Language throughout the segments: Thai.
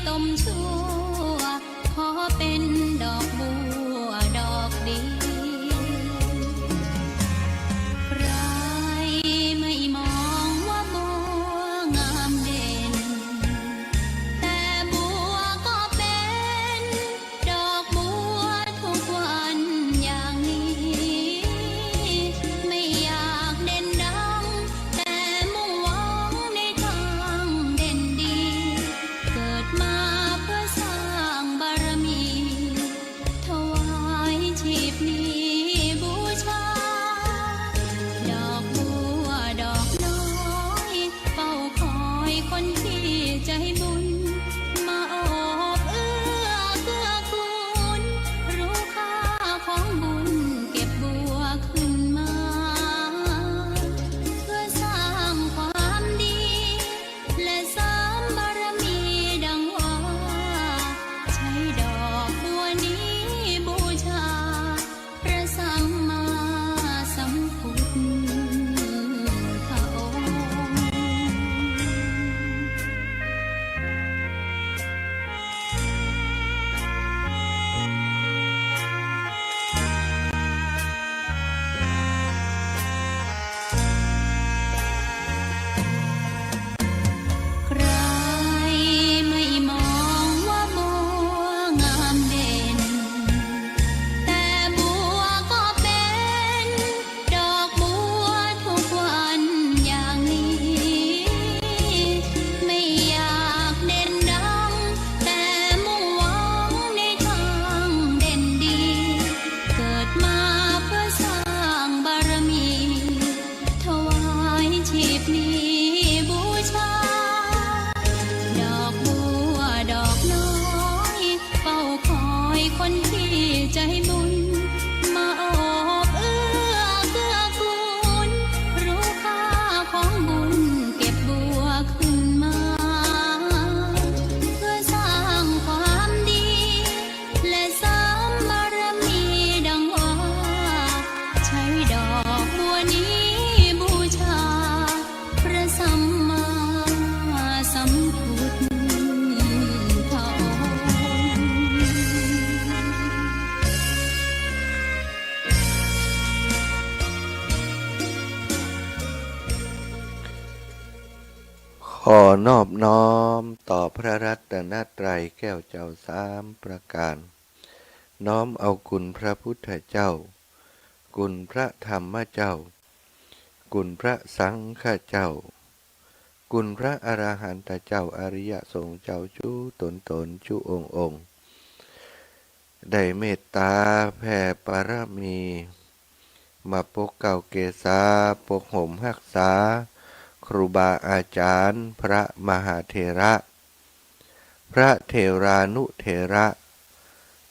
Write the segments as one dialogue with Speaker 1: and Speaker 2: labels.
Speaker 1: ต้มชั่วขอเป็นดอกบัวดอกดีใครไม่มองว่าบัวงามเด่นแต่บัวก็เป็นดอกบัวทุกวันอย่างนี้ไม่อยากเด่นดังแต่มุ่งหวังในทางเด่นดีเกิดมาเพื่อสร้างบารมีถวายชีพนี้บูชาดอกบัวดอกน้อยเฝ้าคอยคนที่ใจบุญมาโอบเอื้อเกื้อกูลรู้ค่าของบุญเก็บบัวขึ้นมาเพื่อสร้างความดีและเสริมบารมีดังว่าใช้ดอกบัวนี้บูชาพระสัมมาสัมพุทธองค์ ใครไม่มองว่าบัวงามเด่นแต่บัวก็เป็นดอกบัวทุกวันอย่างนี้ไม่อยากเด่นดังแต่มุ่งหวังในทางเด่นดีเกิดมาเพื่อสร้างบารมีถวายชีพนี้บูชาดอกบัวดอกน้อยเฝ้าคอยคนที่ใจบุญมาโอบเอื้อเกื้อกูลรู้ค่าของบุญเก็บบัวขึ้นมาเพื่อสร้างความดีและเสริมบารมีดังว่าใช้ดอกบัวนี้บูชาพระสัมมาสัมพุทธองค์
Speaker 2: ขอนอบน้อมต่อพระรัตนตรัยแก้วเจ้าสามประการ น้อมเอาคุณพระพุทธเจ้า คุณพระธรรมเจ้า คุณพระสังฆเจ้า คุณพระอรหันตเจ้าอริยสงฆ์เจ้าจูตนจูองค์ ได้เมตตาแผ่ปรมี มาปกเก่าเกษาปกห่มรักษา ครูบาอาจารย์พระมหาเถระ พระเถรานุเถระ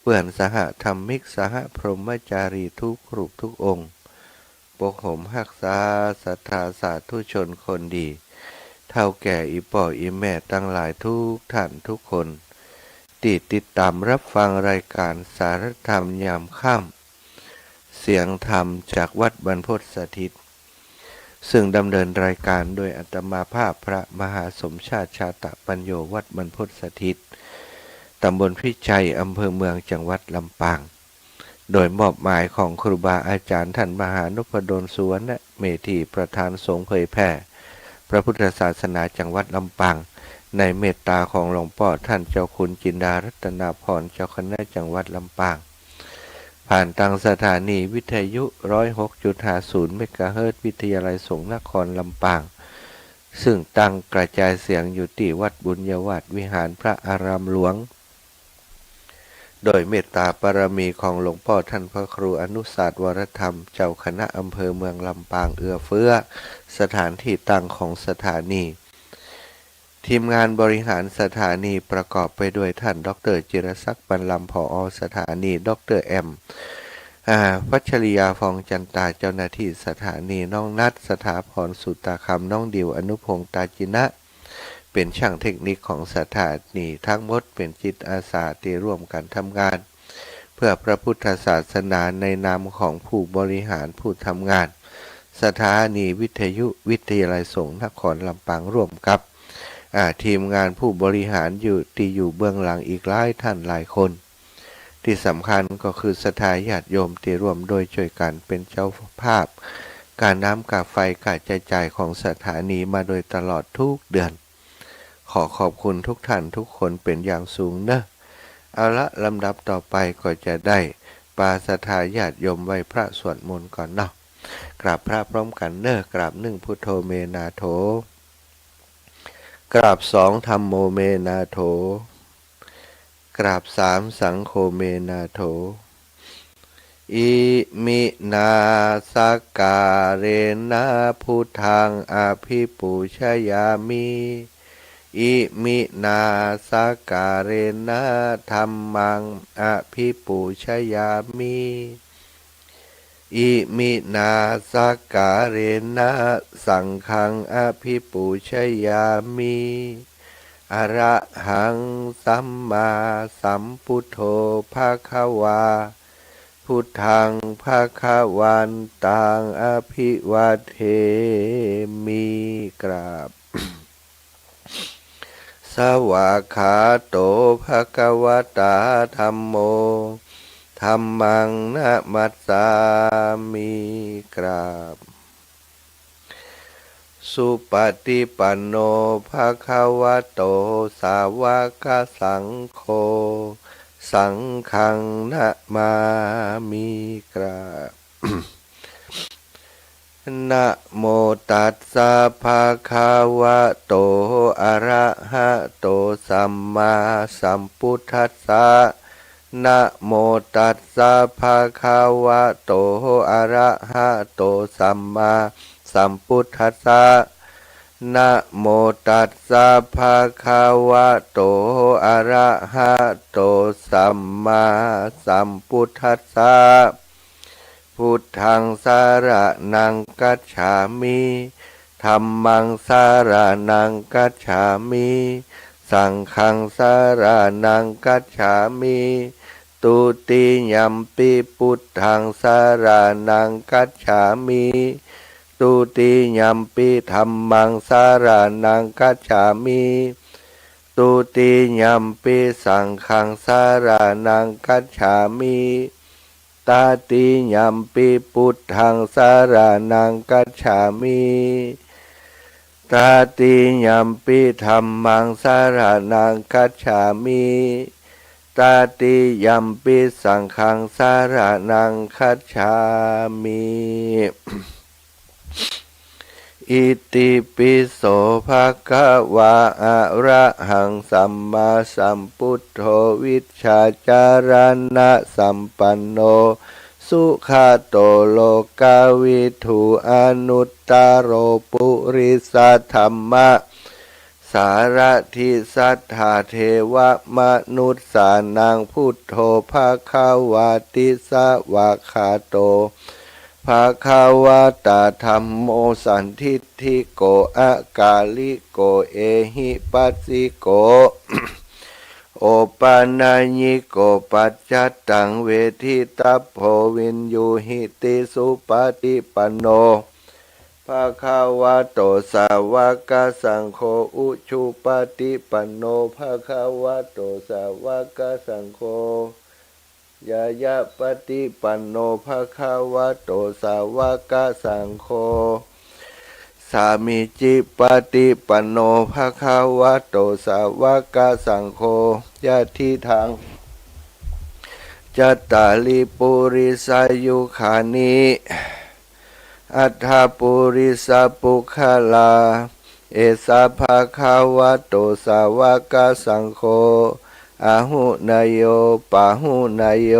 Speaker 2: เปื่อนสหธรรมิกสหพรหมจารีทุกรูปทุกองค์ ปกห่มรักษาศรัทธาสาธุชนคนดี เท่าแก่อีป่ออีแม่ตั้งหลายทุกท่านทุกคนติดตามรับฟังรายการสารธรรมยามค่ำเสียงธรรมจากวัดบรรพตสถิตซึ่งดำเนินรายการโดยอาตมาภาพพระมหาสมชาติชาตปัญโยวัดบรรพตสถิตตำบลพิชัยอำเภอเมืองจังหวัดลำปางโดยมอบหมายของครูบาอาจารย์ท่านมหานพดลสุวรรณเมธีประธานสงฆ์เผยแผ่พระพุทธศาสนาจังหวัดลำปางในเมตตาของหลวงพ่อท่านเจ้าคุณจินดารัตนาพรเจ้าคณะจังหวัดลำปางผ่านทางสถานีวิทยุ 106.50 เมกะเฮิรตซ์วิทยาลัยสงฆ์นครลำปางซึ่งตั้งกระจายเสียงอยู่ที่วัดบุญยวาสวิหารพระอารามหลวงโดยเมตตาบารมีของหลวงพ่อท่านพระครูอนุศาสตร์วรธรรมเจ้าคณะอำเภอเมืองลำปางเอื้อเฟื้อสถานที่ตั้งของสถานีทีมงานบริหารสถานีประกอบไปด้วยท่านดร.จิรศักดิ์บรรลำผอ.สถานีดร.แอมพัชริยาฟองจันตาเจ้าหน้าที่สถานีน้องนัทสถาพรสุตาคำน้องดิวอนุพงษ์ตาจินะเป็นช่างเทคนิคของสถานีทั้งหมดเป็นจิตอาสาที่ร่วมกันทำงานเพื่อพระพุทธศาสนาในนามของผู้บริหารผู้ทำงานสถานีวิทยุวิทยาลัยสงฆ์นครลำปางร่วมกับ ทีมงานผู้บริหารอยู่เบื้องหลังอีกหลายท่านหลายคนที่สำคัญก็คือศรัทธาญาติโยมที่ร่วมโดยช่วยกันเป็นเจ้าภาพการน้ำกาไฟการจ่ายของสถานีมาโดยตลอดทุกเดือนขอขอบคุณทุกท่านทุกคนเป็นอย่างสูงนะเอาละลำดับต่อไปก็จะได้ปาศรัทธาญาติโยมไหว้พระสวดมนต์ก่อนเนาะกราบพระพร้อมกันเนอะกราบ1พุทโธเมนาโถกราบ2ธัมโมเมนาโถกราบ3สังโฆเมนาโถอิมินาสการเรนะพุทธังอภิปูชยามิอิมินาสการเรนะธัมมังอภิปูชยามิอิมินาสการเรนะสังฆังอภิปูชยามิอะระหังสัมมาสัมพุทโธภควาพุทธังภควันตังอภิวาเทมิกราบ สวากขาโตภควตาธัมโมธัมมังนะมัสสามิกราบสุปฏิปันโนภควโตสาวกสังโฆสังฆังนะมามิกราบ นะโมตัสสะภะคะวะโตอะระหะโตสัมมาสัมพุทธัสสะนะโมตัสสะภะคะวะโตอะระหะโตสัมมาสัมพุทธัสสะนะโมตัสสะภะคะวะโตอะระหะโตสัมมาสัมพุทธัสสะพุทธังสารนังกัจฉามิธัมมังสารนังกัจฉามิสังฆังสารนังกัจฉามิตุติยัมปิพุทธังสารนังกัจฉามิตุติยัมปิธัมมังสารนังกัจฉามิตุติยัมปิสังฆังสารนังกัจฉามิตาติยัมปิพุทธังสารนังกัจฉามิตาติยัมปิธัมมังสารนังกัจฉามิตาติยัมปิสังฆังสารนังกัจฉามิอิติปิโสภะคะวะอะระหังสัมมาสัมพุทโธวิชชาจารณะสัมปันโนสุขโตโลกาวิถูอนุตตโรปุริสธัมมะสารทิสัทธาเทวมนุษสานังพุทโธภะคะวะติสวะคาโตภะคะวะตาธัมโมสันทิฏฐิโกอากาลิโกเอหิปัสสิโก โอปานาญิโกปัจจัตตังเวทิตัพโพวินยูหิติสุปฏิปันโนภะคะวะโตสาวกสังโฆอุชุปฏิปันโนภะคะวะโตสาวกสังโฆยายะปฏิปันโนภะคะวะโตสาวกสังโฆสามิจิปฏิปันโนภะคะวะโตสาวกสังโฆยะทิทังจัตตาลิปุริสายุขานิอัฏฐปุริสปุคลาเอสะภะคะวะโตสาวกสังโฆอาหุนายโยปาหุนายโย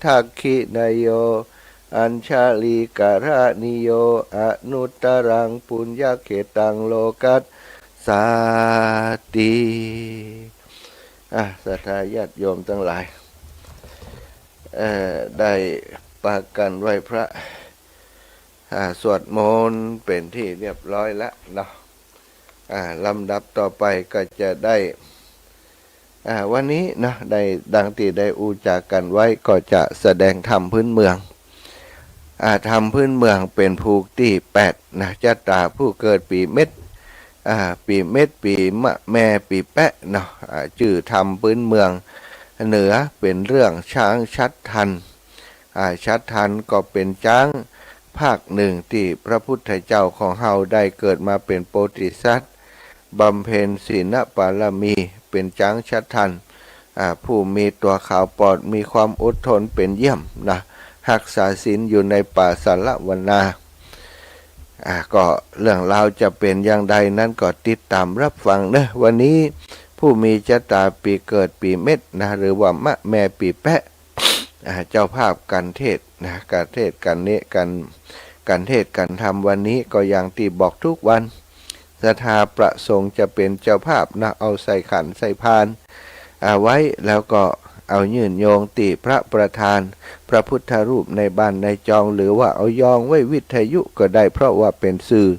Speaker 2: ทักขินายโยอัญชาลิการะนิโยอนุตตรังปุญญเขตังโลกัสสาติศรัทธาญาติโยมทั้งหลายได้ปากันไหว้พระสวดมนต์เป็นที่เรียบร้อยแล้วเนาะลำดับต่อไปก็จะได้วันนี้นะได้ดังที่ได้อูจากกันไว้ก็จะแสดงธรรมพื้นเมืองธรรมพื้นเมืองเป็นภูกที่8นะจัตตาผู้เกิดปีเม็ด ปีเม็ดปีมะแม่ปีแปะเนาะชื่อทำพื้นเมืองเหนือเป็นเรื่องช้างชัดทันชัดทันก็เป็นช้างภาคหนึ่งที่พระพุทธเจ้าของเฮาได้เกิดมาเป็นโพธิสัตว์บำเพ็ญศีลบารมีเป็นช้างชัดทันผู้มีตัวขาวปลอดมีความอดทนเป็นเยี่ยมนะรักษาศีลอยู่ในป่าสารวนาก็เรื่องราวจะเป็นอย่างใดนั้นก็ติดตามรับฟังนะวันนี้ผู้มีชะตาปีเกิดปีเม็ดนะหรือว่ามะแม่ปีแปะเจ้าภาพกันเทศนะการเทศกันนี้กันเทศกันทำวันนี้ก็อย่างที่บอกทุกวันศรัทธาประสงค์จะเป็นเจ้าภาพนะเอาใส่ขันใส่พานไว้แล้วก็เอายื่นโยงติพระประธานพระพุทธรูปในบ้านในจองหรือว่าเอายองไว้วิทยุก็ได้เพราะว่าเป็นสื่อ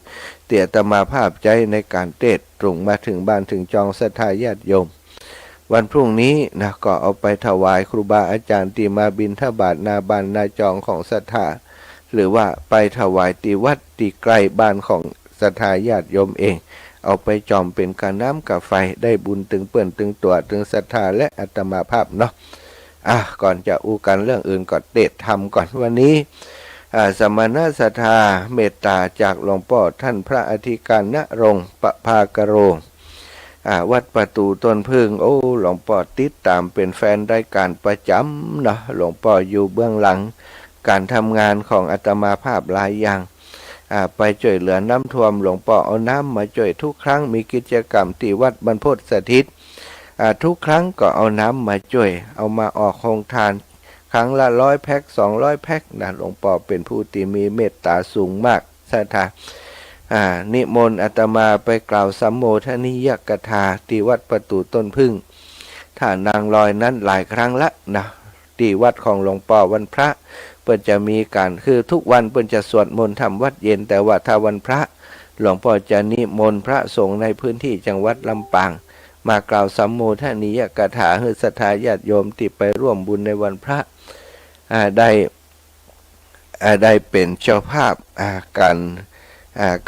Speaker 2: เตี่ยตมาภาพใจในการเทศตรงมาถึงบ้านถึงจองศรัทธาญาติโยมวันพรุ่งนี้นะก็เอาไปถวายครูบาอาจารย์ที่มาบิณฑบาตนาบ้านนาจองของศรัทธาหรือว่าไปถวายที่วัดที่ใกล้บ้านของศรัทธาญาติโยมเองเอาไปจอมเป็นกาน้ำกาไฟได้บุญตึงเปื่อนตึงตัวตึงศรัทธาและอาตมาภาพเนาะก่อนจะอู้กันเรื่องอื่นก็เทศธรรมก่อนวันนี้สมณศรัทธาเมตตาจากหลวงพ่อท่านพระอธิการณรงค์ประภากโรวัดประตูต้นพึ่งหลวงพ่อติดตามเป็นแฟนรายการประจำเนาะหลวงพ่ออยู่เบื้องหลังการทำงานของอาตมาภาพหลายอย่างไปช่วยเหลือน้ำท่วมหลวงพ่อเอาน้ำมาช่วยทุกครั้งมีกิจกรรมที่วัดบรรพตสถิตทุกครั้งก็เอาน้ำมาช่วยเอามาออกโรงทานครั้งละ100 แพ็ค200 แพ็คนะหลวงพ่อเป็นผู้ที่มีเมตตาสูงมากศรัทธานิมนต์อาตมาไปกล่าวสัมโมทนิยกถาที่วัดประตูต้นพึ่งท่านางลอยนั้นหลายครั้งละนะที่วัดของหลวงพ่อวันพระเพิ่นจะมีการคือทุกวันเพิ่นจะสวดมนต์ทำวัดเย็นแต่ว่าถ้าวันพระหลวงพ่อจะนิมนต์พระสงฆ์ในพื้นที่จังหวัดลำปางมากล่าวสัมโมทนิยกถาให้ศรัทธาญาติโยมที่ไปร่วมบุญในวันพระได้เป็นเจ้าภาพ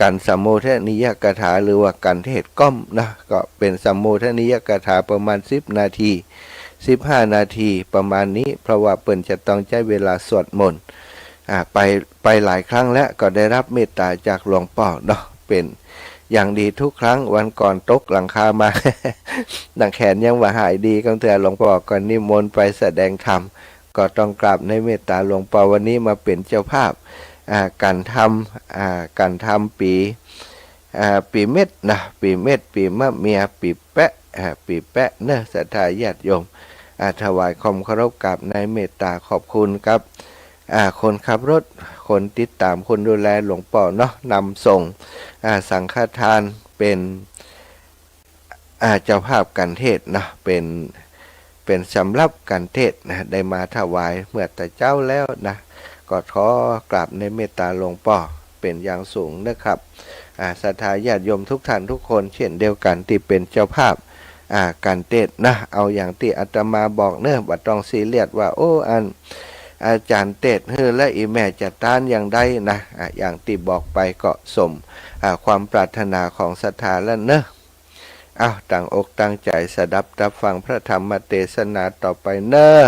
Speaker 2: การสัมโมทนิยกถาหรือว่าการเทศก้อมนะก็เป็นสัมโมทนิยกถาประมาณ10 นาที15 นาทีประมาณนี้เพราะว่าเปิ้นจะต้องใช้เวลาสวดมนต์ไปหลายครั้งแล้วก็ได้รับเมตตาจากหลวงพ่อเนาะเป็นอย่างดีทุกครั้งวันก่อนตกหลังคามา ดังแขนยังว่าหายดีก็แต่หลวงพ่อก็นิมนต์ไปแสดงธรรมก็ต้องกราบในเมตตาหลวงพ่อวันนี้มาเป็นเจ้าภาพการทำปีเม็ดนะปีเม็ดปีมะเมียปีแปะเนอะศรัทธาญาติโยมถวายความเคารพกับในเมตตาขอบคุณครับคนขับรถคนติดตามคนดูแลหลวงพ่อเนาะนำส่งสังฆทานเป็นเจ้าภาพกันเทศนะเป็นสำรับกันเทศนะได้มาถวายเมื่อแต่เจ้าแล้วนะก็ขอกราบในเมตตาหลวงพ่อเป็นอย่างสูงนะครับศรัทธาญาติโยมทุกท่านทุกคนเช่นเดียวกันที่เป็นเจ้าภาพการเทศนะเอาอย่างที่อาตมาบอกเนอะว่าต้องซีเรียสว่าอาจารย์เทศและอีแม่จะต้านอย่างใดนะอย่างที่บอกไปก็สมความปรารถนาของศรัทธาแล้วเนอะตั้งอกตั้งใจสดับรับฟังพระธรรมเทศนาต่อไปเนอะ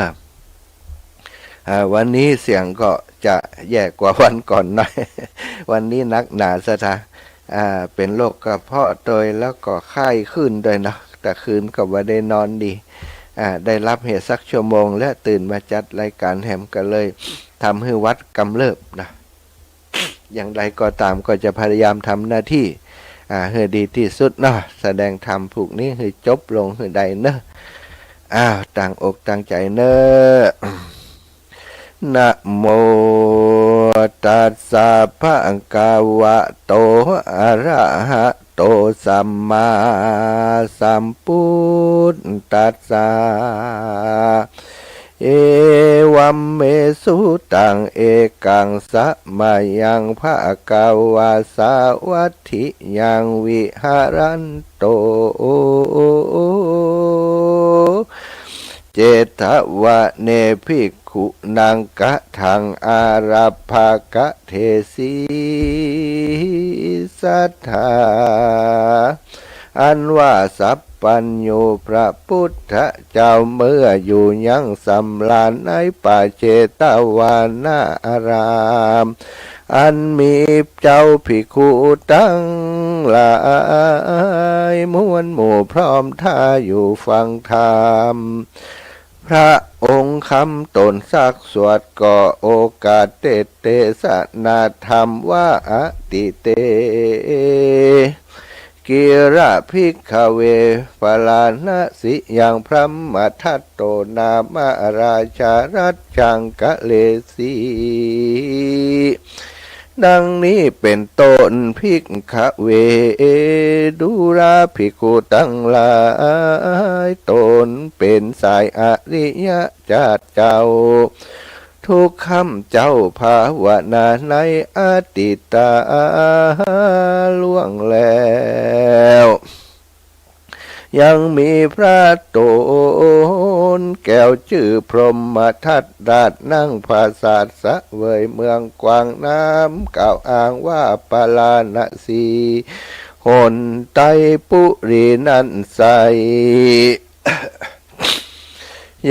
Speaker 2: วันนี้เสียงก็จะแย่กว่าวันก่อนหน่อย วันนี้นักหนาศรัทธาเป็นโรคกระเพาะโดยแล้วก็ไข้ขึ้นด้วยนะแต่คืนก็ว่าได้นอนดีได้รับเหตุสักชั่วโมงและตื่นมาจัดรายการแหมกันเลยทำให้วัดกำเริบนะ อย่างไรก็ตามก็จะพยายามทำหน้าที่ให้ดีที่สุดเนาะแสดงธรรมผูกนี้ให้จบลงให้ได้เนอะตั้งอกตั้งใจเนอะนะโมตัสสะภะคะวะโตอะระหะโตสัมมาสัมพุทธัสสะเอวัมเมสุตังเอกังสะมายังภะคะวะสาวัตถิยังวิหารันโตเจตวะเนภิกขุนังกะทังอาราภากะเทสี ศรัทธาอันว่าสัพปัญโยพระพุทธเจ้าเมื่ออยู่ยังสำราญในป่าเชตวานาอารามอันมีเจ้าภิกขุตั้งหลายมวลหมู่พร้อมท่าอยู่ฟังธรรมพระองค์คำตนซักสวดก่อโอกาสเตสนาธรรมว่าอติเตกิระภิกขเวปลานะสิยังพระมทัตโตนามาราชารัชจังกะเลสีดังนี้เป็นต้นภิกขเวดูราภิกขุตั้งหลายตนเป็นสายอริยะจาเจ้าทุกคำเจ้าภาวนาในอดีตาล่วงแล้วยังมีพระโตนแก้วชื่อพรหมทัตราชนั่งภาษาสะเวยเมืองกวางน้ำกล่าวอ้างว่าปาลาณสีหนไตปุรีนันใส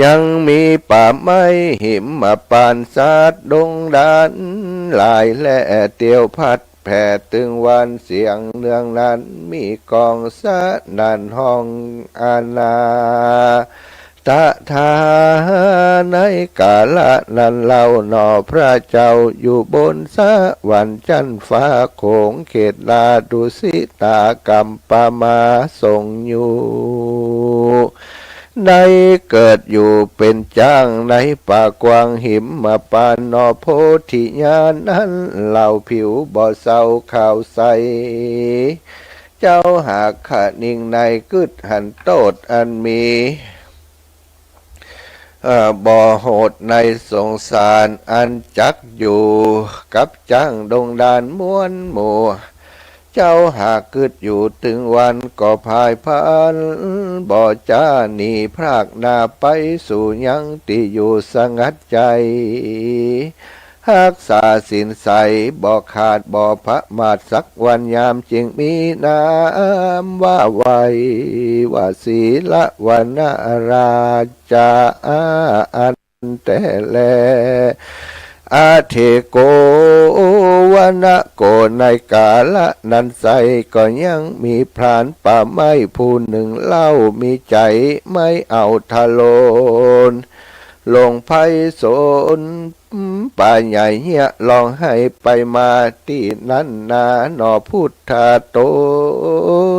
Speaker 2: ยังมีป่าไม้หิมปานสาดดงดานลายและเตียวพัดแผ่ตึงวันเสียงเนืองนั้นมีกองสะนันห้องอาณาตะทาในกาละนั้นเล่าหนอพระเจ้าอยู่บนสวรรค์จันฟ้าโขงเขตลาดุสิตากัมปามาทรงอยู่ได้เกิดอยู่เป็นจ้างในป่ากวางหิมมาปานนอโพธิญาณนั้นเหล่าผิวบ่อเศร้าข่าวใสเจ้าหากขะนิ่งในกึดหันโตดอันมีบ่อโหดในสงสารอันจักอยู่กับจ้างดงดานม้วนหมู่เจ้าหากกึดอยู่ถึงวันก็พายพานบ่จ้าหนีพรากหน้าไปสู่ยังที่อยู่สงัดใจหักษาสินใสบ่ขาดบ่พระมาดสักวันยามจึงมีนามว่าไว้ว่าศีละวันนาราชาอันแต่แลอาเทโกวนะโกในกาละนันไซก็ยังมีพรานป่าไม้ผู้หนึ่งเล่ามีใจไม่เอาทะโลนลงไพศาลป่าใหญ่เหี้ยลองให้ไปมาที่นั้นนาหนอพุทธาต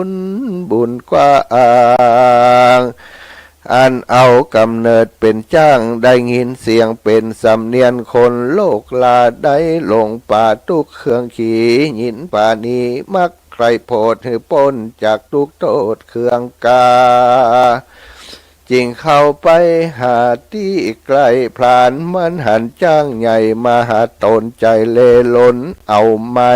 Speaker 2: นบุญกว่าอ่างอันเอากำเนิดเป็นจ้างได้ยินเสียงเป็นสำเนียนคนโลกลาได้ลงป่าทุกเครื่องขี่ยินป่านี้มักใครโพดหือป้นจากทุกโทษเครื่องกาจิงเข้าไปหาที่ไกลพลานมันหันจ้างใหญ่มาหาตนใจเลล้นเอาไม่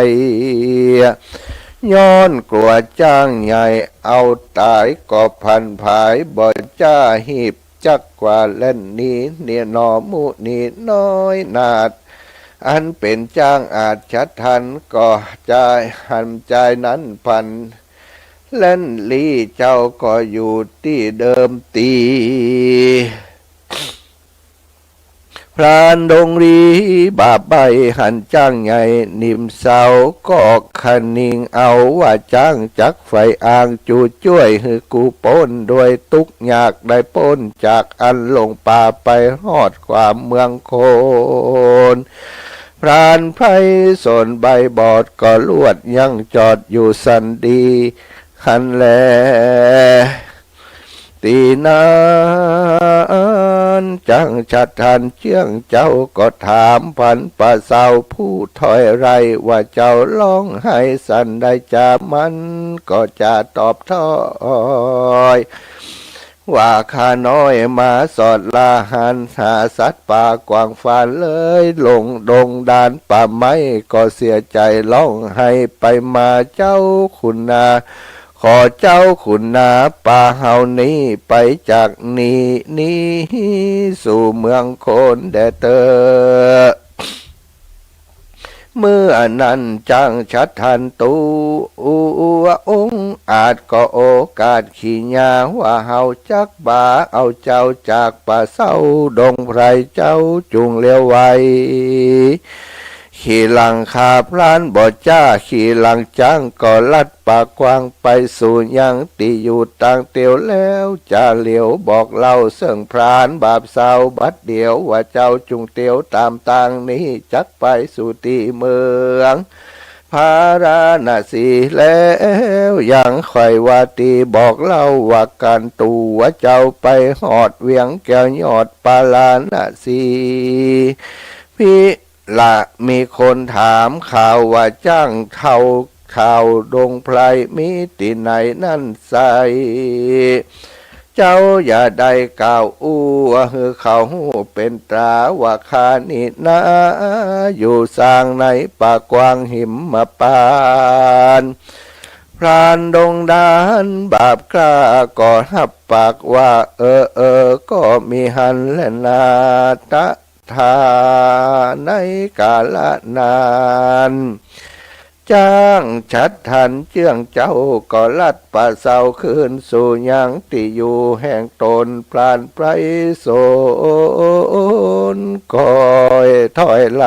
Speaker 2: ย้อนกลัวจ้างใหญ่เอาตายก็พันผายบ่จ้าหีบจักกว่าเล่นนี้เนี่ยนอมุนีน้อยนาดอันเป็นจ้างอาจชัดทันก็ใจหันใจนั้นพันเล่นลีเจ้าก็อยู่ที่เดิมตีพรานดงรีบาใบหันจ้างใหญ่นิ่มเสาก็คันนิงเอาว่าจ้างจักไฟอ่างจูจ้วยหือกูป้นด้วยตุกยากได้ป้นจากอันลงป่าไปฮอดความเมืองโคนพรานไพรสนใบบอดก็ลวดยังจอดอยู่สันดีคันแลตีนานจังชัดทันเชื่องเจ้าก็ถามพันป่าสาวผู้ถอยไรว่าเจ้าร้องให้สันได้จามันก็จะตอบถอยว่าข้าน้อยมาสอดลาหันหาสัตว์ป่ากวางฟานเลยลงดงดานป่าไม้ก็เสียใจร้องให้ไปมาเจ้าคุณนาขอเจ้าขุนนาป่าเฮานี้ไปจากนี้สู่เมืองโคนแดเตอ เมื่อนั้นจังชัดทันตูองอาจก็โอกาสขี้ยาว่าเฮาจักบาเอาเจ้าจากป่าเศร้าดงไพรเจ้าจุงเลี้ยวไว้ขี่หลังขาพรานบ่จ้าขี่หลังจ้างก็ลัดปากกว้างไปสู่ยังติอยู่ต่างเตียวแล้วจะเหลียวบอกเล่าเสื่องพรานบาปเศร้าบัดเดียวว่าเจ้าจุงเตียวตามต่างนี้จักไปสู่ที่เมืองพาราณสีแล้วยังคอยว่าตีบอกเล่าว่าการตัวเจ้าไปหอดเวียงแก้วยอดปาลาณสีพี่ละมีคนถามข่าวว่าจ้างเท่าข่าวดงไพรมีที่ไหนนั่นใสเจ้าอย่าได้กล่าวอู้ฮือเขาเป็นตราว่าคานี่นะอยู่สร้างในป่ากวางหิมมาปานพรานดงดานบาปกล้าก่อหับปากว่าก็มีหันและนาตะทาในกาลนานจ้างชัดทันเจื้องเจ้าก็ลัดป่าเศร้าคืนสู่ยังติอยู่แห่งตนพลานไพรโซนคอยถอยไหล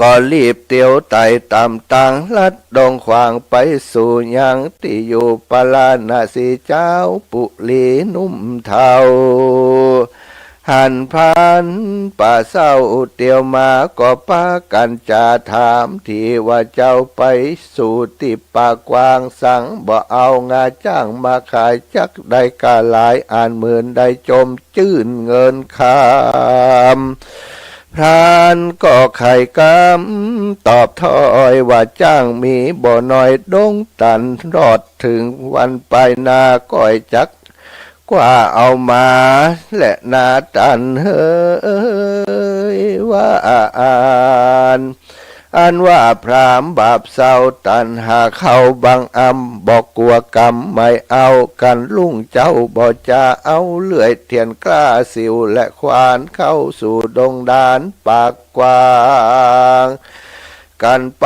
Speaker 2: ก็รีบเตียวไต่ตามตังลัดดงขวางไปสู่ยังติอยู่ปาลานาสีเจ้าปุลีนุ่มเทาหันพันป่าเศร้าเตียวมาก็ปากันจะถามที่ว่าเจ้าไปสู่ติปากกวางสั่งบ่เอางาจ้างมาขายจักได้กาหลายอ่านหมื่นได้จมจื้นเงินคำพรานก็ไข่กำตอบถอยว่าจ้างมีบ่น้อยดงตันรอดถึงวันไปนาก้อยจักกว่าเอามาและนาตันเฮ้ยว่าอันว่าพรามบาปเศร้าตันหาเข้าบังอำบอกกลัวกรรมไม่เอากันลุ่งเจ้าบ่จะเอาเลื่อยเทียนกล้าสิวและควานเข้าสู่ดงดานปากกว้างกันไป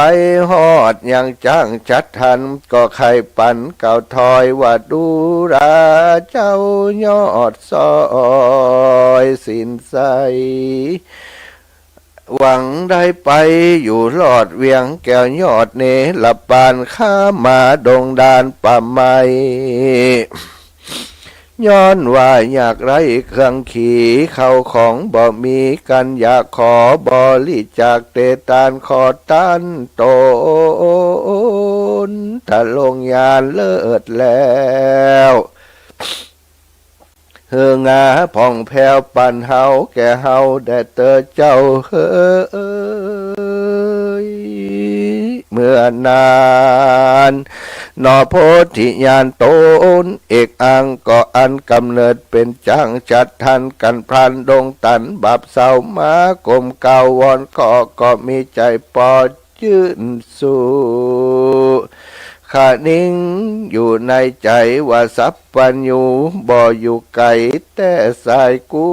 Speaker 2: หอดยังจ้างชัดทันก็ใครปั่นเก่าถอยว่าดูราเจ้ายอดซอยสินใสหวังได้ไปอยู่รอดเวียงแก้วยอดเนลปานข้ามาดงดานป่าไม้ย้อนว่าอยากไรเครื่องขี่เข้าของบ่มีกันอยากขอบริจากเตตานขอตันโตนถ้าลงยานเลิศแล้วเฮืองาผ่องแผ้วปันเฮาแก่เฮาได้เตอเจ้าเฮ้ยเมื่อนานนอโพธิญาณโตนเอกอังก็อันกำเนิดเป็นจ้างจัดทันกันพลันดงตันบาปเศร้ามากลมเก่าวอนก็มีใจปอจื่นสู่ข้านิ่งอยู่ในใจว่าสัพพัญญูบ่อยู่ไกลแต่สายกู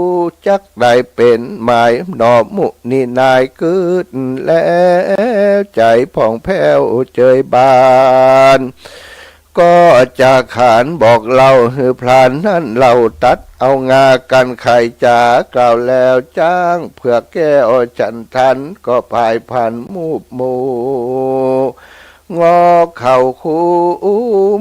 Speaker 2: จักได้เป็นหมายหนอมุนีนายกึดแล้วใจผ่องแผ้วเจยบานก็จะขานบอกเล่าฮือพรานนั่นเราตัดเอางากันไข่จากล่าวแล้วจ้างเพื่อแก้อจันทันก็พายพันมูบมูงอเข่าคู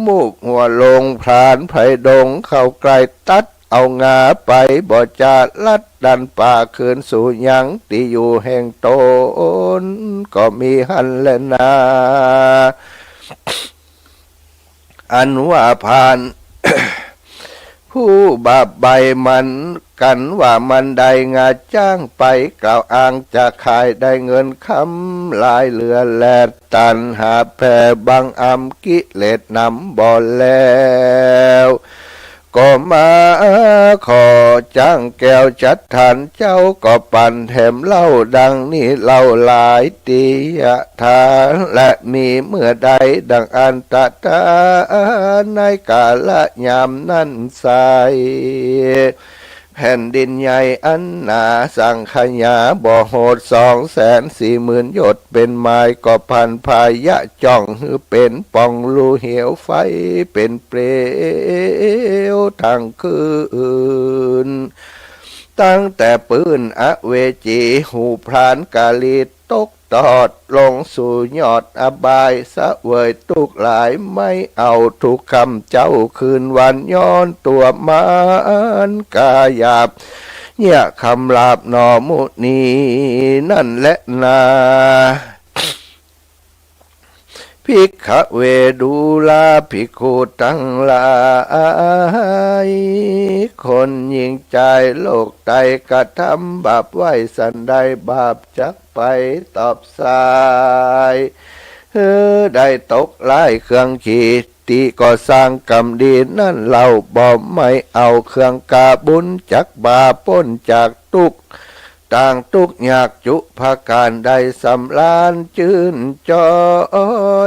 Speaker 2: มูบหัวลงพรานไผ่ดงเข้าไกลตัดเอางาไปบ่จะลัดดันป่าคืนสู่ยังที่อยู่แห่งตนก็มีหันและนาอันว่าผ่าน ผู้บาปใบมันกันว่ามันได้งาจ้างไปกล่าวอ้างจะขายได้เงินคำลายเหลือแลดตันหาแผ่บังอำกิเลสนำบ่แล้วก็มาขอจ้างแก้วจัดทันเจ้าก็ปั่นแถมเล่าดังนี้เล่าหลายตียะทานและมีเมื่อใดดังอันตตาในกาลยามนั้นใส แผ่นดินใหญ่อันหนาสังขยาบ่อโหด240,000 โยชน์เป็นไม้ก็พันพายะจ้องหือเป็นป่องรูเหวไฟเป็นเปลวทั้งคืนตั้งแต่ปืนอเวจีหูพรานกาลีตกตอดลงสู่ยอดอบายสะเวยทุกหลายไม่เอาทุกคำเจ้าคืนวันย้อนตัวมานกาหยาบเนี่ยคำลาบหนอมุนีนั่นแหละนาภิกขเวดูลาภิกขุทั้งหลายคนยิ่งใจโลกใดกระทำบาปไว้สันใดบาปจักไปตอบสายได้ตกไล่เครื่องขีติก็สร้างกรรมดีนั่นเราบ่ไม่เอาเครื่องกาบุญจักบาป้นจากทุกต่างทุกอยากจุภาการใดสำลานจื่นจอ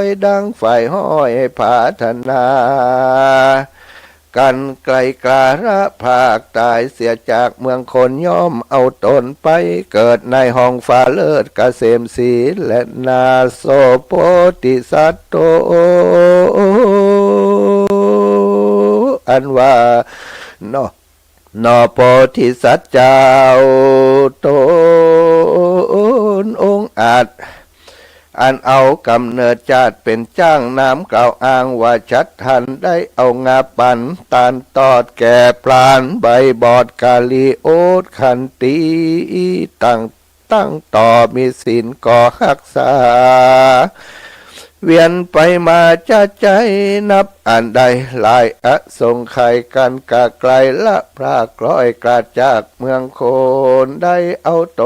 Speaker 2: ยดังไฟห้อยผาธนากันไกลกลาระภาคตายเสียจากเมืองคนย่อมเอาตนไปเกิดในห้องฟ้าเลิศเกษมศรีและนาโสโพธิสัตโตอันว่าเนาะนอโพธิสัตว์เจ้าตนองค์อาจอันเอากำเนิดชาติเป็นจ้างน้ำกล่าวอ้างว่าชัดทันได้เอางาปั่นตานตอดแก่ปลานใบบอดกาลีโอดขันตีตั้งต่อมีศีลก่อรักษาเวียนไปมาจะใจนับอันใดหลายสงไขยกันกะไกลละพรากร้อยกราดจากเมืองโคนได้เอาต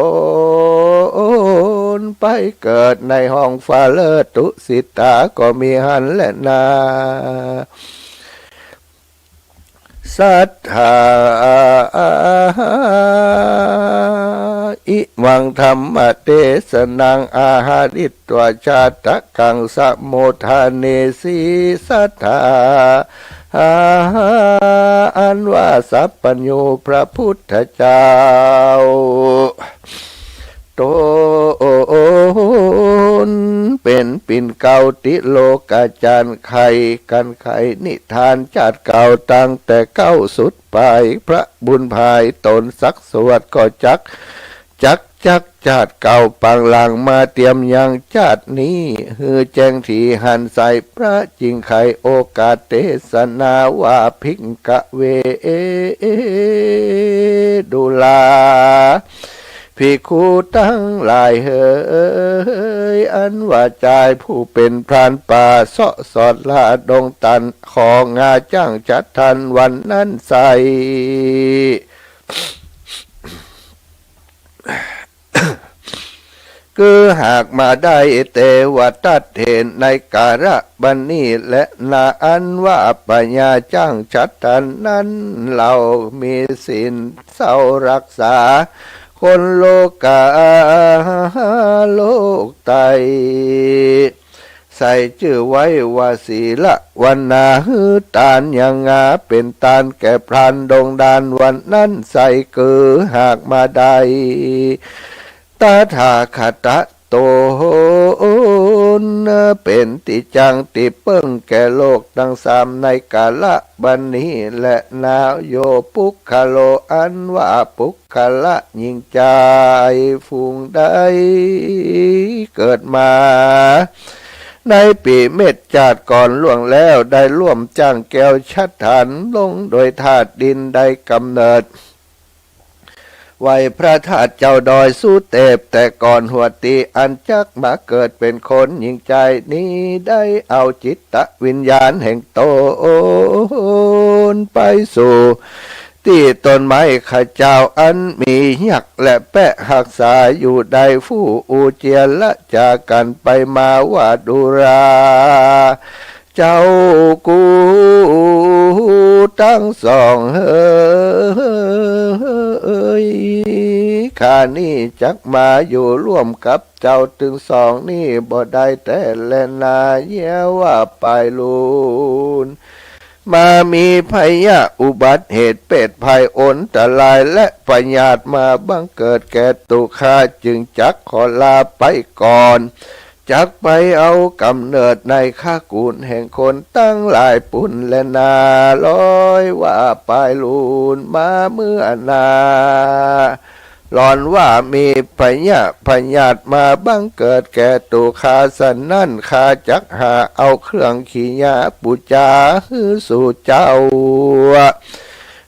Speaker 2: นไปเกิดในห้องฟ้าเลิศตุสิตาก็มีหันและนาสัทธาอิมังธรรมเทศนังอาหาริตวชาตกังสมุทาเนสีสัทธาอันว่าสัพพัญญูพระพุทธเจ้าตนเป็นปิ่นเก่าติโลกาจารย์ไข่กันไข่นิทานจัดเก่าตั้งแต่เก้าสุดไปพระบุญภายตนสักสวดก็จักชาติเก่าปังหลังมาเตรียมยังชาตินี้ฮือแจ้งที่หันใส่พระจริงไขโอกาสเทศนาว่าภิกขเวดุลาภิกขุทั้งหลายเฮยอันว่าใจผู้เป็นพรานป่าเสาะสอดลาดงตันของงาจ้างจัดทันวันนั้นใสคือหากมาได้เตวตัดเห็นในการะบันนี้และนาอันว่าปัญญาจ้างชัดทันนั้นเรามีศีลเศร้ารักษาคนโลกาโลกไตใส่ชื่อไว้ว่าศีละวันนาฮือตานยังงาเป็นตานแก่พรานดงดานวันนั้นใส่คือหากมาได้ตถาคตโตนเป็นติจังติเปิ้งแก่โลกทั้งสามในกาละบันนี้และนาโยปุคคโลอันว่าปุคคละยิ่งใจฟูงได้เกิดมาในปีเม็ดจาดก่อนล่วงแล้วได้ร่วมจ้างแก้วชัดฐานลงโดยธาตุดินได้กำเนิดไว้พระธาตุเจ้าดอยสู้เตบแต่ก่อนหัวตีอันจักมาเกิดเป็นคนยิ่งใจนี้ได้เอาจิตตวิญญาณแห่งตนไปสู่ที่ต้นไม้ข้าเจ้าอันมียักษ์และแปะหักษาอยู่ใดฟู่อูเจียละจากกันไปมาว่าดุราเจ้ากูทั้งสองเฮ้ยข้านี่จักมาอยู่ร่วมกับเจ้าถึงสองนี่บ่ได้แต่แลนาเยว่าไปลูน มามีภัยอุบัติเหตุเป็ดภัยอนตรายและปัญญาตมาบังเกิดแก่ตุข้าจึงจักขอลาไปก่อนจักไปเอากำเนิดในข้ากูลแห่งคนตั้งหลายปุ่นและนาลอยว่าปลายลูนมาเมื่อนาหลอนว่ามีพญาตมาบังเกิดแก่ตุข้าสันนั่นข้าจักหาเอาเครื่องขีญาปูจาฮือสู่เจ้า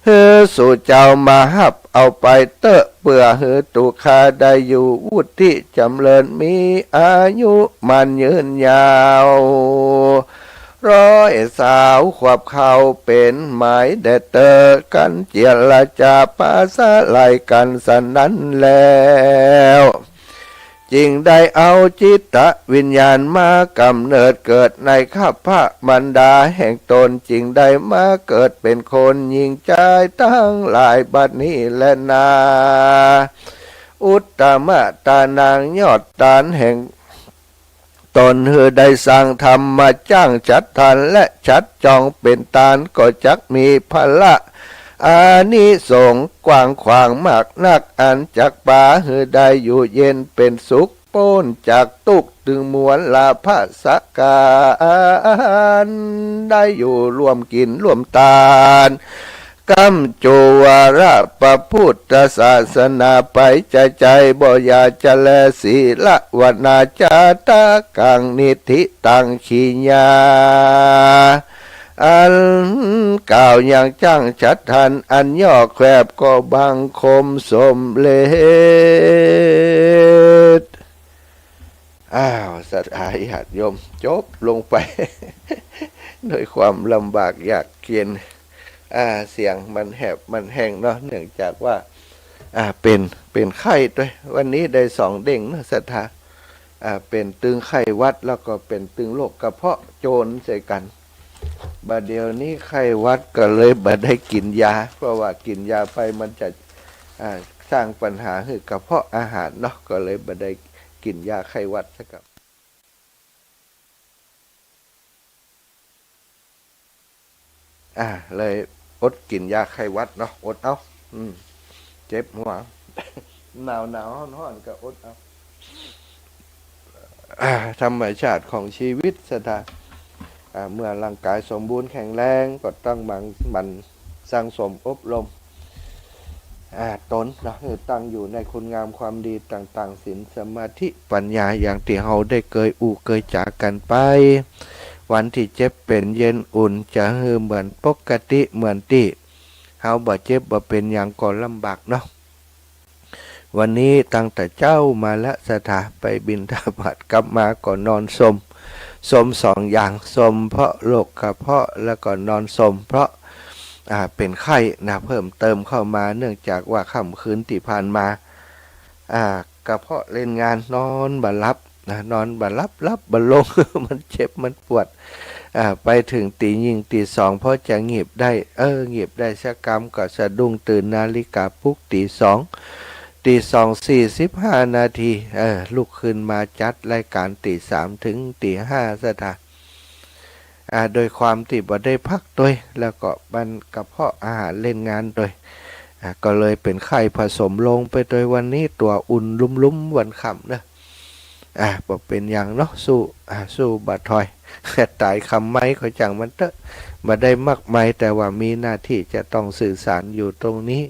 Speaker 2: ฮือสู่เจ้ามาหับเอาไปเตอะเปื่อฮือตุข้าได้อยู่วุฒิจำเริญมีอายุมันยืนยาวร้อยสาวขวบเขาเป็นหมายแดดเตอกันเจียรจาปาสะไลกันสนั้นแล้วจึงได้เอาจิตตวิญญาณมากำเนิดเกิดในข้าพระบรรดาแห่งตนจึงได้มาเกิดเป็นคนยิ่งใจตั้งหลายบัดนี้และนาอุตตมะตานางยอดตานแห่งตนเฮือได้สร้างธรรมมาจ้างจัดทันและชัดจองเป็นตานก็จักมีพละอานิสงส์กว้างขวางมากนักอันจักป่าเฮือได้อยู่เย็นเป็นสุขโป้นจากตุกถึงมวลลาภสการได้อยู่ร่วมกินร่วมตานกัมโจวาระปะพุทธศาสนาไปใจบ่อยาจะแลศีละวนาจาตากังนิธิตังขีญาอันกล่าวอย่างจ้างชัดทันอันย่อแคบก็บังคมสมเลศสัตย์อาญาติโยมจบลงไป ด้วยความลำบากยากเย็นเสียงมันแหบมันแห้งเนาะเนื่องจากว่าเป็นไข้ด้วยวันนี้ได้2 เด้งนะศรัทธาเป็นตึงไข้หวัดแล้วก็เป็นตึงโรคกระเพาะโจรใส่กันบัดเดี๋ยวนี้ไข้หวัดก็เลยบ่ได้กินยาเพราะว่ากินยาไปมันจะสร้างปัญหาให้กระเพาะอาหารเนาะก็เลยบ่ได้กินยาไข้หวัดซะครับเลยอดกินยาไข้หวัดเนาะอดเอาเจ็บหัว หนาวร้อนก็อดเอาธรรมชาติของชีวิตสถาเมื่อร่างกายสมบูรณ์แข็งแรงก็ต้องมันสร้างสมอบรมตนนะตั้งอยู่ในคุณงามความดีต่างๆศีลสมาธิปัญญาอย่างที่เราได้เคยจากกันไปวันที่เจ็บเป็นเย็นอุ่นจะเหมือนปกติเหมือนที่เฮาบ่เจ็บบ่เป็นอย่างก่อนลำบากเนาะวันนี้ตั้งแต่เจ้ามาละสถาไปบิณฑบาตกลับมาก่อนนอนสม2 อย่างสมเพราะโรคกระเพาะแล้วก็นอนสมเพราะเป็นไข้นะเพิ่มเติมเข้ามาเนื่องจากว่าค่ำคืนที่ผ่านมากระเพาะเล่นงานนอนบ่หลับนอนบ่หลับบ่ลง มันเจ็บมันปวดไปถึงตี1ตี 2พอจะงีบได้เงีบได้สักกรรมก็สะดุ้งตื่นนาฬิกาปลุกตี 2:45 นาทีลุกขึ้นมาจัดรายการตี 3ถึงตี 5ซะท่าโดยความที่บ่ได้พักด้วยแล้วก็มันกระเพาะอาหารเล่นงานด้วยก็เลยเป็นไข้ผสมลงไปโดยวันนี้ตัวอุ่นลุ่มๆวันค่ำนะบ่เป็นอย่างเนาะสู้บัดถอยตายคำไม้เขาจังมันเตอะบ่ได้มากมายแต่ว่ามีหน้าที่จะต้องสื่อสารอยู่ตรงนี้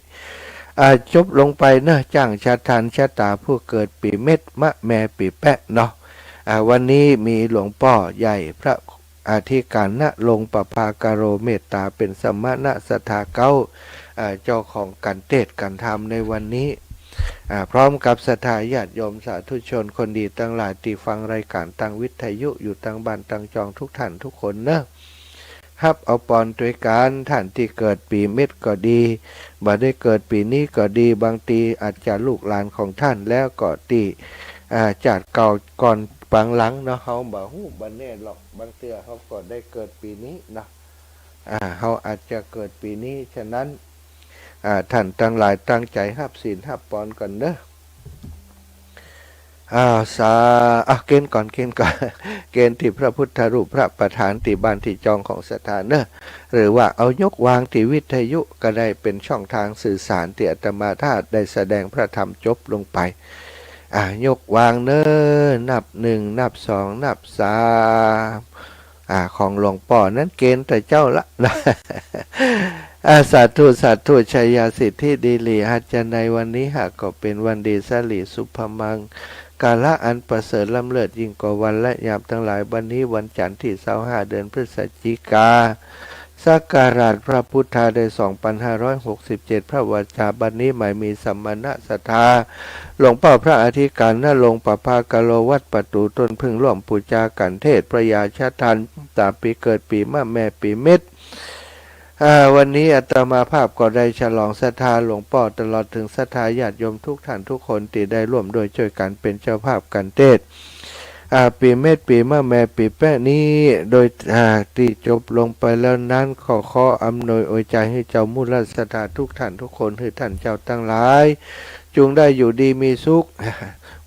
Speaker 2: จบลงไปเนอะจ้างชาทานชะตาผู้เกิดปีเม็ดมะแม่ปีแปะเนาะวันนี้มีหลวงพ่อใหญ่พระอธิการณลงประภากโรเมตตาเป็นสมณะสถาเก้าเจ้าของการเทศน์การธรรมในวันนี้พร้อมกับศรัทธาญาติโยมสาธุชนคนดีตั้งหลายที่ฟังรายการตั้งวิทยุอยู่ตั้งบ้านตั้งจองทุกท่านทุกคนเนอะฮับเอาปอนด้วยการท่านที่เกิดปีเม็ดก็ดีบ่ได้เกิดปีนี้ก็ดีบางทีอาจจะลูกหลานของท่านแล้วก็ตีจากเก่าก่อนบางหลังเนาะเขาบ่ฮู้บ่แน่หรอกบางเทื่อเขาก็ได้เกิดปีนี้เนาะเขาอาจจะเกิดปีนี้ฉะนั้นท่านทั้งหลายตั้งใจรับศีลรับปอนก่อนเด้อ สาเกณฑ์ก่อนเกณฑ์ก่อน เกณฑ์ที่พระพุทธรูปพระประธานที่บ้านที่จองของสถานเนอะหรือว่าเอายกวางที่วิทยุก็ได้เป็นช่องทางสื่อสารที่อาตมาธาตุได้แสดงพระธรรมจบลงไปยกวางเนอนับหนึ่งนับสองนับสามของหลวงป่อนั้นเกณฑ์แต่เจ้าละ สาธุสาธุชัยยาสิทธิดีลีหัจจในวันนี้หากก็เป็นวันดีสลีสุภมังกาละอันประเสริฐล้ำเลิศยิ่งกว่าวันและยามทั้งหลายวันนี้วันจันทร์ที่25เดือนพฤศจิกาสักการะพระพุทธาได้2567พระวจาบันนี้หมายมีสัมมาณศรัทธาหลวงพ่อพระอธิการณลงประภากโลวัดประตูต้นพึ่งร่วมปูจากันเทศพระยาชาทันตามปีเกิดปีมะแม่ปีเม็ดวันนี้อาตมาภาพก็ได้ฉลองศรัทธาหลวงพ่อตลอดถึงศรัทธาญาติโยมทุกท่านทุกคนที่ได้ร่วมโดยช่วยกันเป็นเจ้าภาพกันเทศปีเม็ดปีมะแม่ปีแปะนี้โดยที่จบลงไปแล้วนั้นขออำนวยอวยใจให้เจ้ามุลศรัทธาทุกท่านทุกคนให้ท่านเจ้าทั้งหลายจงได้อยู่ดีมีสุข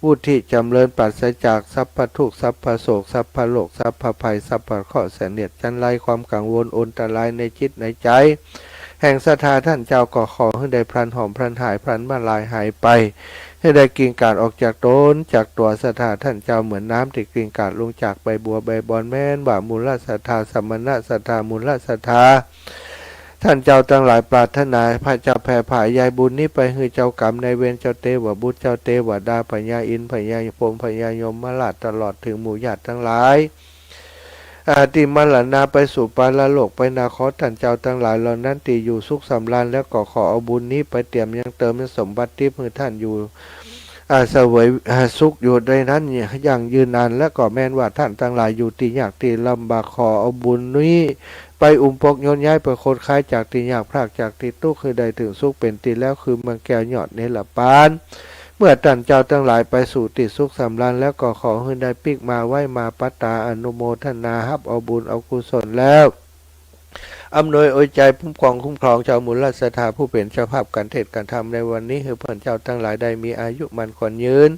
Speaker 2: วุฒิจำเริญปราศจากสัพพทุกข์สัพพโศกสัพพโลกสัพพภัยสัพพข้อเสนียดจันไรความกังวลอนตรายในจิตในใจแห่งศรัทธาท่านเจ้าก็ขอให้ได้พลันหอมพลันหายพลันมาลายหายไปให้ได้กิ่งกาดออกจากต้นจากตัวศรัทธาท่านเจ้าเหมือนน้ำที่กิ่งกาดลงจากใบบัวใบบอนแม่นบ่ามูลศรัทธาสัมมณศรัทธามูลศรัทธาท่านเจ้าทั้งหลายปรารถนาพระเจ้าแผ่ผายยายบุญนี้ไปให้เจ้ากรรมในเวรเจ้าเทวบุตรเจ้าเทวดาพญาอินทร์พญาพรหมพญายมมาลาดตลอดถึงหมู่ญาติทั้งหลายที่มรณาไปสู่ปาลโลกไปนาคตท่านเจ้าทั้งหลายเหล่านั้นที่อยู่สุขสำราญแล้วก็ขอเอาบุญนี้ไปเตรียมยังเติมสมบัติที่เพื่อท่านอยู่เสวยสุขอยู่ในนั้นอย่างยืนนานและก็แม้นว่าท่านทั้งหลายอยู่ที่ยากที่ลำบากขอเอาบุญนี้ไปปกโยนย้ายไปโคตรคล้ายจากที่ยากพรากจากที่ทุกข์คือได้ถึงสุขเป็นตีแล้วคือเมืองแก้วยอดเนรปานเมื่อท่านเจ้าทั้งหลายไปสู่ติสุขสำราญแล้วก็ขอให้ได้ปิกมาไว้มาปัตตาอนุโมทนาฮับเอาบุญเอากุศลแล้วอำนวยอวยใจคุ้มครองชาวมูลศรัทธาผู้เป็นเจ้าภาพการเทศการธรรมในวันนี้ให้เพื่อนเจ้าทั้งหลายได้มีอายุมันขวัญยืน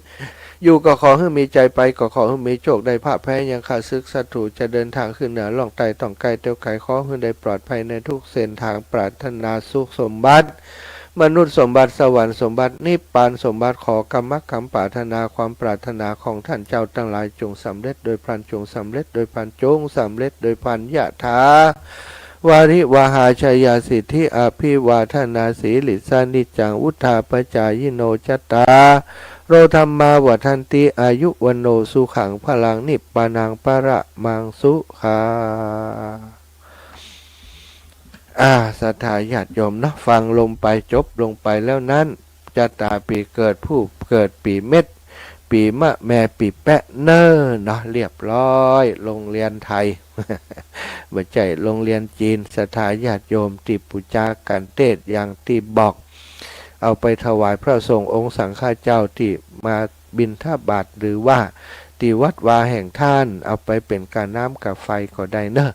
Speaker 2: อยู่ก็ขอให้มีใจไปก็ขอให้มีโชคได้ภาพแพ้ยังขาดซึกศัตรูจะเดินทางขึ้นเหนือล่องใต้ต้องไกลเตียวไกลขอให้ได้ปลอดภัยในทุกเส้นทางปรารถนาสุขสมบัติมนุษย์สมบัติสวรรค์สมบัตินิพพานสมบัติขอกรรมคำปรารถนาความปรารถนาของท่านเจ้าทั้งหลายจงสำเร็จโดยพลันจงสำเร็จโดยพลันจงสำเร็จโดยพลันยะถาวาริวหาชัยยาสิทธิอภิวาทนาสีลิสานิจังอุทธาปจายโนจตาโรธรรมาวัฏันติอายุวันโนสุขังพลังนิพพานังปะระมังสุขาศรัทธาญาติโยมนะฟังลงไปจบลงไปแล้วนั้นจะตาปีเกิดผู้เกิดปีเม็ดปีมะแม่ปีแปะเนอเนาะเรียบร้อยโรงเรียนไทย ไม่ใช่โรงเรียนจีนศรัทธาญาติโยมที่ปูจากันเทศอย่างที่บอกเอาไปถวายพระสงฆ์องค์สังฆเจ้าที่มาบิณฑบาตหรือว่าที่วัดวาแห่งท่านเอาไปเป็นการน้ำกับไฟก็ได้เนอะ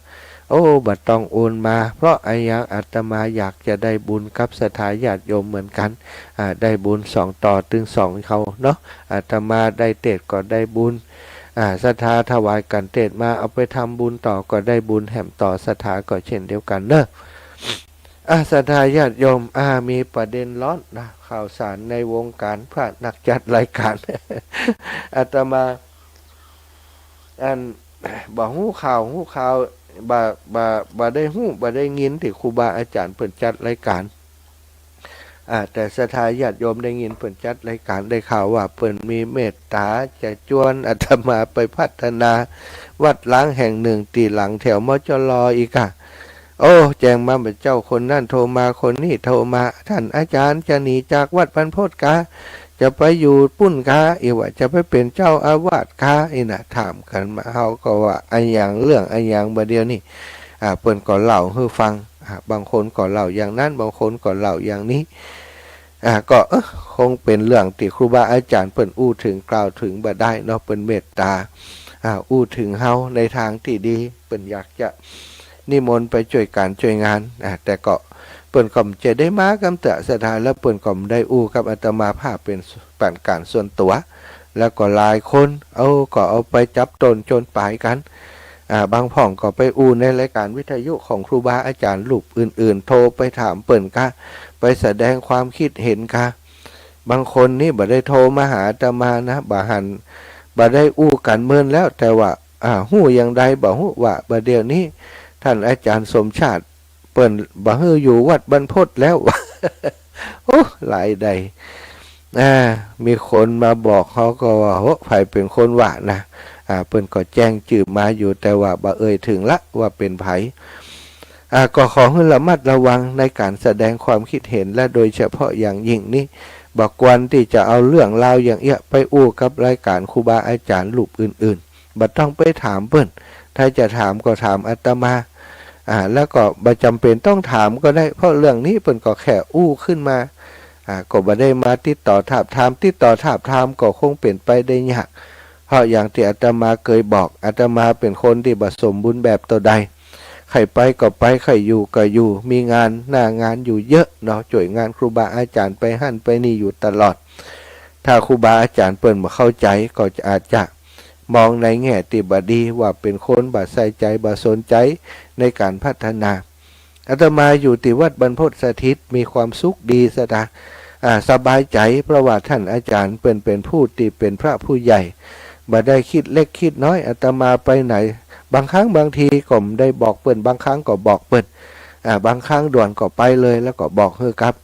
Speaker 2: โอ้บัดต้องโอนมาเพราะไอ้ยังอาตมาอยากจะได้บุญกับศรัทธาญาติโยมเหมือนกันได้บุญ2ต่อถึง2เขาเนาะอาตมาได้เทศก็ได้บุญศรัทธาถวายกันเทศมาเอาไปทำบุญต่อก็ได้บุญแถมต่อศรัทธาก็เช่นเดียวกันเนอะศรัทธาญาติโยมมีประเด็นร้อนนะข่าวสารในวงการพระนักจัดรายการ อาตมาบอกหู้ข่าวบ่ได้หู้บ่ได้ยินที่ครูบาอาจารย์เปิดจัดรายการแต่ศรัทธาญาติโยมได้ยินเปิดจัดรายการได้ข่าวว่าเปิดมีเมตตาจะชวนอาตมาไปพัฒนาวัดล้างแห่งหนึ่งตีหลังแถวมจรอีกโอ้แจ้งมาเป็นเจ้าคนนั่นโทรมาคนนี้โทรมาท่านอาจารย์จะหนีจากวัดพันโพธิ์กาจะไปอยู่ปุ้นกาอีว่าจะไปเป็นเจ้าอาวาสกาอีน่ะถามกันมาเฮาก็ว่าอันอย่างเรื่องอันอย่างบ่เดียวนี่เปิ้นก็เล่าให้ฟังบางคนก็เล่าอย่างนั้นบางคนก็เล่าอย่างนี้ก็คงเป็นเรื่องที่ครูบาอาจารย์เปิ้นอู้ถึงกล่าวถึงบ่ได้เนาะเปิ้นเมตตาอู้ถึงเฮาในทางที่ดีเปิ้นอยากจะนิมนต์ไปช่วยการช่วยงานแต่ก็เปิ้นก็จะได้มากำเตะศรัทธาแล้วเปิ้นก็ได้อู้กับอาตมาภาพเป็นการส่วนตัว แล้วก็หลายคนก็เอาไปจับต้นจนปลายกันบางพ่องก็ไปอู้ในรายการวิทยุของครูบาอาจารย์รูปอื่นๆโทรไปถามเปิ่นกะไปแสดงความคิดเห็นกะบางคนนี่บ่ได้โทรมาหาอาตมานะบ่ได้อู้กันเมินแล้วแต่ว่าฮู้อย่างใดบ่ฮู้ว่าบ่เดี๋ยวนี้ท่านอาจารย์สมชาติเปิ่นบ่ฮืออยู่วัดบรรพตแล้ว โอ้หลายใดมีคนมาบอกเขาก็ว่าโหไผเป็นคนว่านะเปิ้นก็แจ้งจืบมาอยู่แต่ว่าบ่เอ่ยถึงละว่าเป็นไผก็ขอให้ระมัดระวังในการแสดงความคิดเห็นและโดยเฉพาะอย่างยิ่งนี้บ่ควรที่จะเอาเรื่องราวอย่างเอี้ยไปอู้กับรายการครูบาอาจารย์รูปอื่นๆบ่ต้องไปถามเปิ้นถ้าจะถามก็ถามอาตมาแล้วก็บ่จำเป็นต้องถามก็ได้เพราะเรื่องนี้เปิ้นก็แค่อู้ขึ้นมาก็บ่ได้มาติดต่อถามก็คงเป็นไปได้ยากเพราะอย่างที่อาตมาเคยบอกอาตมาเป็นคนที่บ่สมบูรณ์แบบตัวใดใครไปก็ไปใครอยู่ก็อยู่มีงานหน้างานอยู่เยอะเนาะช่วยงานครูบาอาจารย์ไปหั่นไปนี่อยู่ตลอดถ้าครูบาอาจารย์เปิ้นบ่เข้าใจก็อาจจะมองในแง่ที่บ่ดีว่าเป็นคนบ่ใส่ใจบ่สนใจในการพัฒนาอาตมาอยู่ที่วัดบรรพตสถิตมีความสุขดีสบายใจเพราะว่าท่านอาจารย์เป็นผู้ที่เป็นพระผู้ใหญ่บ่ได้คิดเล็กคิดน้อยอาตมาไปไหนบางครั้งบางทีก็ได้บอกเปิ้นบางครั้งก็บอกเปิ้นบางครั้งด่วนก็ไปเลยแล้วก็บอกครับ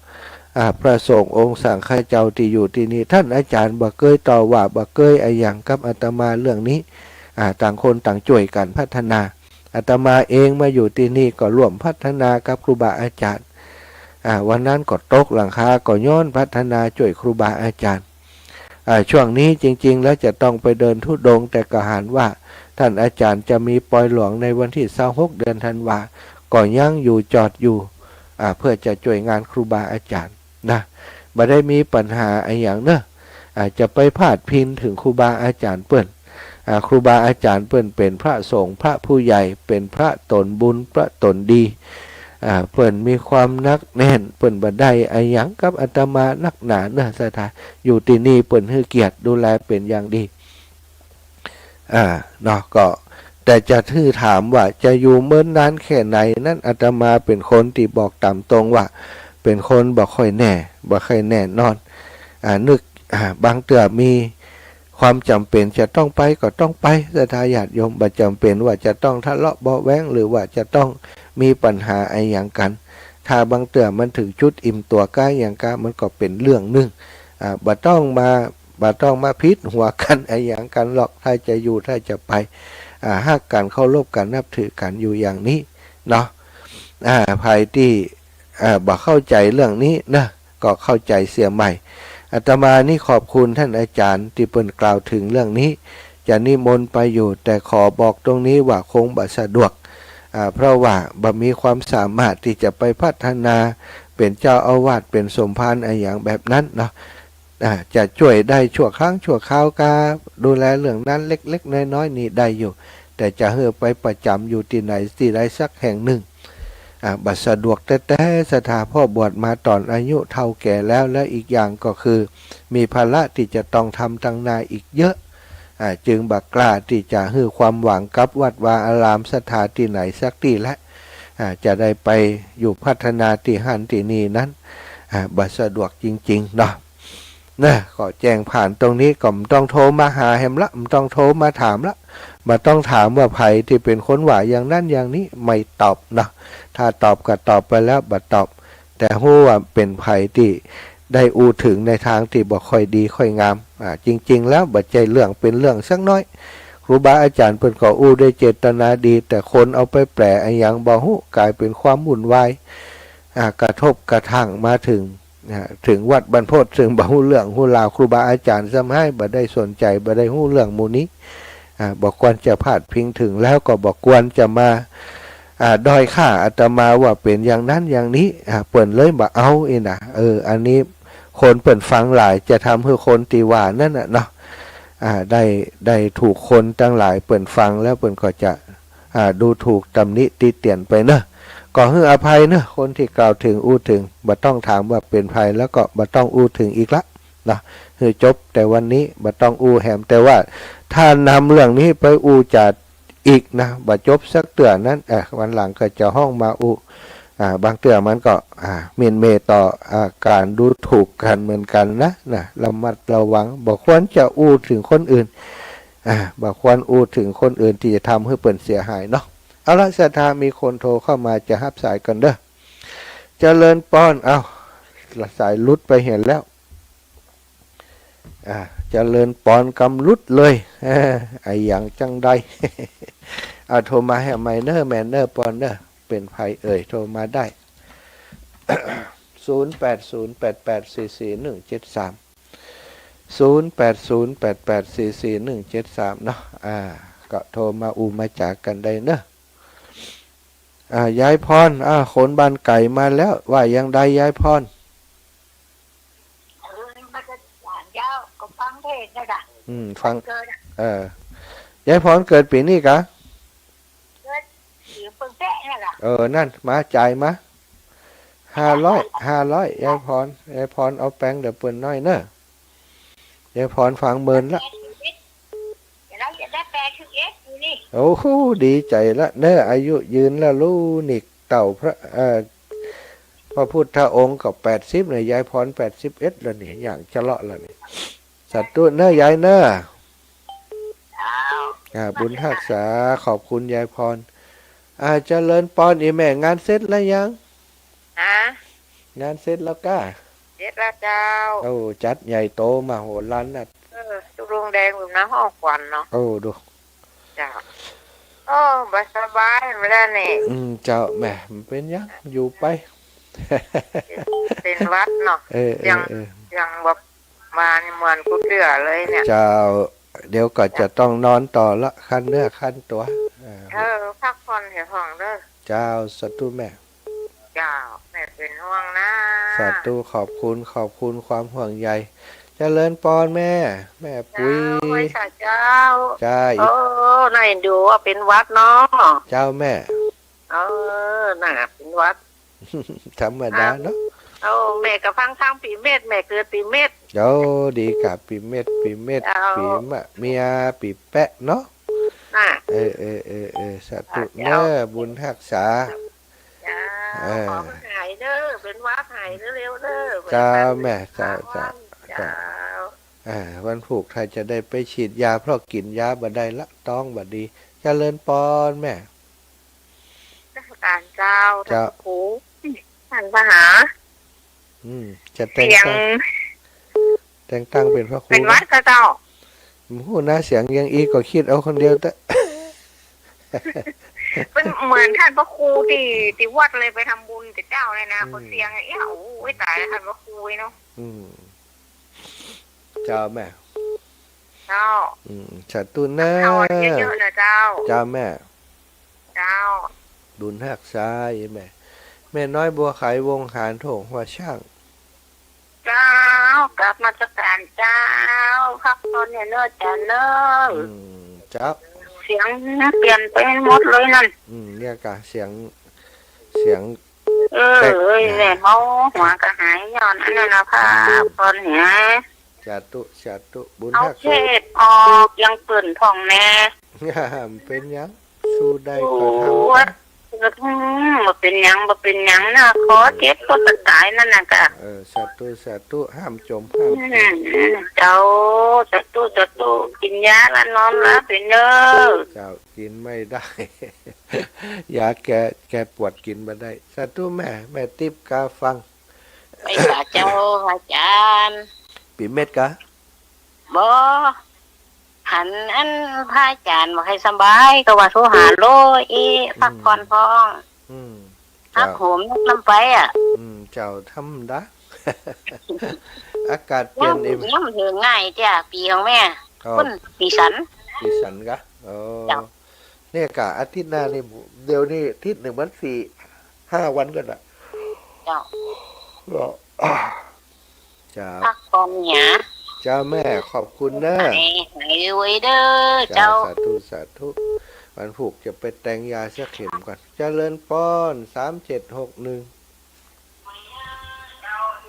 Speaker 2: พระสงฆ์องค์สังฆเจ้าที่อยู่ที่นี่ท่านอาจารย์บ่เคยต่อว่าบ่เคยอย่างกับอาตมาเรื่องนี้ต่างคนต่างช่วยกันพัฒนาอาตมาเองมาอยู่ที่นี่ก็ร่วมพัฒนากับครูบาอาจารย์วันนั้นก็ตกหลังคาก็ย้อนพัฒนาช่วยครูบาอาจารย์ช่วงนี้จริงๆแล้วจะต้องไปเดินธุดงค์แต่ก็หันว่าท่านอาจารย์จะมีปล่อยหลวงในวันที่26เดือนธันวาก็ยังอยู่จอดอยู่เพื่อจะช่วยงานครูบาอาจารย์นะบ่ได้มีปัญหาอย่างเนอะจะไปพาดพิงถึงครูบาอาจารย์เปิ้นครูบาอาจารย์เปิ้นเป็นพระสงฆ์พระผู้ใหญ่เป็นพระตนบุญพระตนดีเปิ้นมีความนักแน่นเปิ้นบ่ได้หยังกับอาตมานักหนาเนื้อสถานอยู่ที่นี่เปิ้นให้เกียรติดูแลเป็นอย่างดีเนาะก็แต่จะถามว่าจะอยู่เมื่อนานแค่ไหนนั้นอาตมาเป็นคนที่บอกตามตรงว่าเป็นคนบ่ค่อยแน่บ่ค่อยแน่นอนนึกบางเตือมีความจำเป็นจะต้องไปก็ต้องไปศรัทธาญาติโยมบ่จำเป็นว่าจะต้องทะเลาะเบาะแว้งหรือว่าจะต้องมีปัญหาอย่างกันถ้าบางเตือมันถึงจุดอิ่มตัวกายอย่างกะมันก็เป็นเรื่องนึงบ่ต้องมาพิษหัวกันอย่างกันหรอกถ้าจะอยู่ถ้าจะไปฮักกันเคารพกันนับถือกันอยู่อย่างนี้เนาะภายที่บ่เข้าใจเรื่องนี้นะก็เข้าใจเสียใหม่อาตมานี่ขอบคุณท่านอาจารย์ที่เปิ้นกล่าวถึงเรื่องนี้จะนิมนต์ไปอยู่แต่ขอบอกตรงนี้ว่าคงบ่สะดวกเพราะว่าบ่มีความสามารถที่จะไปพัฒนาเป็นเจ้าอาวาสเป็นสมภารอย่างแบบนั้นเนาะจะช่วยได้ชั่วครั้งชั่วคราวกาดูแลเรื่องนั้นเล็กๆน้อยๆนี่ได้อยู่แต่จะเฮือไปประจำอยู่ที่ไหนที่ใดสักแห่งหนึ่งบัดสะดวกแต่สถาพ่อบวชมาตอนอายุเท่าแก่แล้วและอีกอย่างก็คือมีภาระที่จะต้องทำตั้งนาอีกเยอะจึงบักกล้าที่จะฮือความหวังกับวัดวาอารามสถานที่ไหนสักที่และจะได้ไปอยู่พัฒนาที่หันที่นี่นั้นบัดสะดวกจริงๆเนาะก็แจ้งผ่านตรงนี้ก็ไม่ต้องโทรมาหาแฮมละไม่ต้องโทรมาถามละมาต้องถามว่าไผที่เป็นคนว่าอย่างนั้นอย่างนี้ไม่ตอบนะถ้าตอบก็ตอบไปแล้วบัดตอบแต่ฮู้ว่าเป็นไผที่ได้อูถึงในทางที่บ่ค่อยดีค่อยงามจริงๆแล้วบัดใจเรื่องเป็นเรื่องสักน้อยครูบาอาจารย์เพิ่นก็อู้ด้วยเจตนาดีแต่คนเอาไปแปลอย่างบ่ฮู้กลายเป็นความวุ่นวายกระทบกระทั่งมาถึงวัดบรรพตซึ่งบ่ฮู้เรื่องฮู้ราวครูบาอาจารย์ซ้ำให้บ่ได้สนใจบ่ได้ฮู้เรื่องหมู่นี้บ่ควรจะพาดพิงถึงแล้วก็บ่ควรจะมาด้อยค่าอาตมาว่าเป็นอย่างนั้นอย่างนี้เปิ้นเลยบ่เอานะอันนี้คนเปิ้นฟังหลายจะทำให้คนตีว่านั่นน่ะเนาะได้ถูกคนทั้งหลายเปิ้นฟังแล้วเปิ้นก็จะดูถูกตำหนิติเตียนไปเนาะก็ให้อภัยเนอะคนที่กล่าวถึงอู้ถึงบ่ต้องถามว่าเป็นภัยแล้วก็บ่ต้องอู้ถึงอีกละ นะคือจบแต่วันนี้บ่ต้องอู้แหมแต่ว่าถ้านำเรื่องนี้ไปอู้จัดอีกนะบ่จบสักเตือนนั้นวันหลังก็จะห้องมาอู้บางเตือนมันก็เมนเมต่อการดูถูกกันเหมือนกันนะระมัดระวังบ่ควรจะอู้ถึงคนอื่นบ่ควรอู้ถึงคนอื่นที่จะทำให้เปิ่นเสียหายเนาะเอาละศรัทธามีคนโทรเข้ามาจะรับสายกันเด้อเจริญป้อนเอาสายลุดไปเห็นแล้วเจริญปอนกำลุดเลยไอ้อย่างจังใด โทรมาให้ไมเนอร์แมนเนอร์ปอนเนอร์เป็นไผเอ่ยโทรมาได้ 0808844173 เนาะก็โทรมาอูมาจากกันได้เนอะยายพรคนบ้านไก่มาแล้วว่ายังใดยายพร
Speaker 3: มันจะหวานยาวก็ฟังเทศน์นะจ๊ะ
Speaker 2: ฟังยายพรเกิดปีนี้กะ
Speaker 3: เกิดอยู่เพิ่งแท้นี่ล่ะ
Speaker 2: นั่นมาจ่ายมา500ยายพรเอาแป้งเดี๋ยวเปิ้นน้อยเนอะยายพรฟังเมินละ
Speaker 3: เราจะได้แปลชื่อเอสอยู่นี่
Speaker 2: โอ้โหดีใจละเนอะอายุยืนแล้วลูนิกเต่าพระพุทธองค์กับ80เนี่ยยายพร81แล้วนี่อย่างจะเลาะแล้วนี่สัตว์ตัวเนอะยายเนอะบุญรักษาขอบคุณยายพรเจริญปอนอีแม่งานเสร็จแล้วยังงานเสร็จแล้วก้า
Speaker 3: เสร็จแล้วเจ้า
Speaker 2: จัดใหญ่โตมาโหฬารน่ะ
Speaker 3: ตุรงแดงแบบน้ำห้องควันเนาะ
Speaker 2: ดู
Speaker 3: เจ้าสบายไม่ได้เนี่ย
Speaker 2: เจ้าแม่มันเป็นยังอยู่ไป
Speaker 3: เป็นวัดเนาะยังแบบมาเหมือนกูเดือเลยเนี่ย
Speaker 2: เจ้าเดี๋ยวก็จะต้องนอนต่อละคันเนื้อคันตัว
Speaker 3: พักผ่อนเดี๋ยวห้องเด้อ
Speaker 2: เจ้าสัตว์แม่
Speaker 3: เจ้าแม่เป็นห่วงนะ
Speaker 2: สัตว์ขอบคุณความห่วงใยเจริญปอนแม่ปุ้ย
Speaker 3: เจ้า
Speaker 2: จ้า
Speaker 3: นายดูว่าเป็นวัดเนาะ
Speaker 2: เจ้าแม่
Speaker 3: น่ะเป็นวัด
Speaker 2: ธรรมดาเนาะ
Speaker 3: แม่กับฟังทางปีเมษแม่เกิดปีเมษ
Speaker 2: ดีกับปีเมษปีมะเมียปีแปะเนาะสัตว์เนอบุญรักษา
Speaker 3: ขอหายเด้อเป็นวัดหายเร็วเด้อ
Speaker 2: จ้าแม่จ้าวันผูกใครจะได้ไปฉีดยาเพราะกินยาบ่ได้ละต้องบ่ดีเจริญปอนแม่
Speaker 3: การเจ้าครูท่านมหา
Speaker 2: จะแต่งตั้งเป็นพระครู
Speaker 3: เป็นวัดเจ้า
Speaker 2: หูหน้าเสียงยังอีก็คิดเอาคนเดียวแต่
Speaker 3: เป็นเหมือนท่านพระครูที่วัดเลยไปทำบุญกับเจ้าเลยนะคนเสียงโอ้ยตายท่านพระครูเนาะ
Speaker 2: เจ้าแม่
Speaker 3: เจ้า
Speaker 2: ฉัตตุนนะ
Speaker 3: เยอะๆนะเจ้า
Speaker 2: แม่
Speaker 3: เจ้า
Speaker 2: บุญรักษาแม่น้อยบัวไขวงหารโถงหัวช่าง
Speaker 3: เจ้ากลับมาจักการเจ้าพักตอนเนี่ยเลิศจ้าเลิศ
Speaker 2: เจ้า
Speaker 3: เสียงเปลี่ยนไปหมดเลยนั่น
Speaker 2: เนี่ยกะเสียง
Speaker 3: แม่เมาหัวกระหายย้อนอันนั้นนะค่ะตอนเนี้ย
Speaker 2: จาตุบุญ
Speaker 3: รักษาเอาเทศออกยังเปิ่นทองแน่
Speaker 2: เป็นยังสู้ได้ก็ทำ
Speaker 3: บ่เป็นหยังนะขอเจ็บก็ตายนั่นน่ะค่ะ
Speaker 2: สาธุห้ามจมห้าม
Speaker 3: เจ้าสาธุกินยาแล้วนอนแล้วเป็นเด้อ
Speaker 2: เจ้ากินไม่ได้ยาแกปวดกินบ่ได้สาธุแม่ติ๊บกาฟัง
Speaker 3: ไปหาเจ้าอาจารย์
Speaker 2: ปีเม็ดกะ
Speaker 3: บ่หันอันพระอาจารย์บอกให้สบายก็ว่าโทรหาโลพักผ่อนพ้องพักโหมลำไป
Speaker 2: เจ้าทำได้อากาศเปลี่ยนเอง
Speaker 3: มันถึงง่ายจ้ะปีของแม่คุณปีสัน
Speaker 2: กะเนี่ยกะอาทิตย์หน้านี่เดี๋ยวนี้อาทิตย์1 วัน 4-5 วันก็ได้
Speaker 3: เจ้า
Speaker 2: พั
Speaker 3: กผ่อนเนี่ย
Speaker 2: เจ้าแม่ขอบคุณนะ
Speaker 3: ให้รวยเด้อเจ้า
Speaker 2: สาธุวันผูกจะไปแต่งยาเสียเข็มก่อนเจริญป้อน3761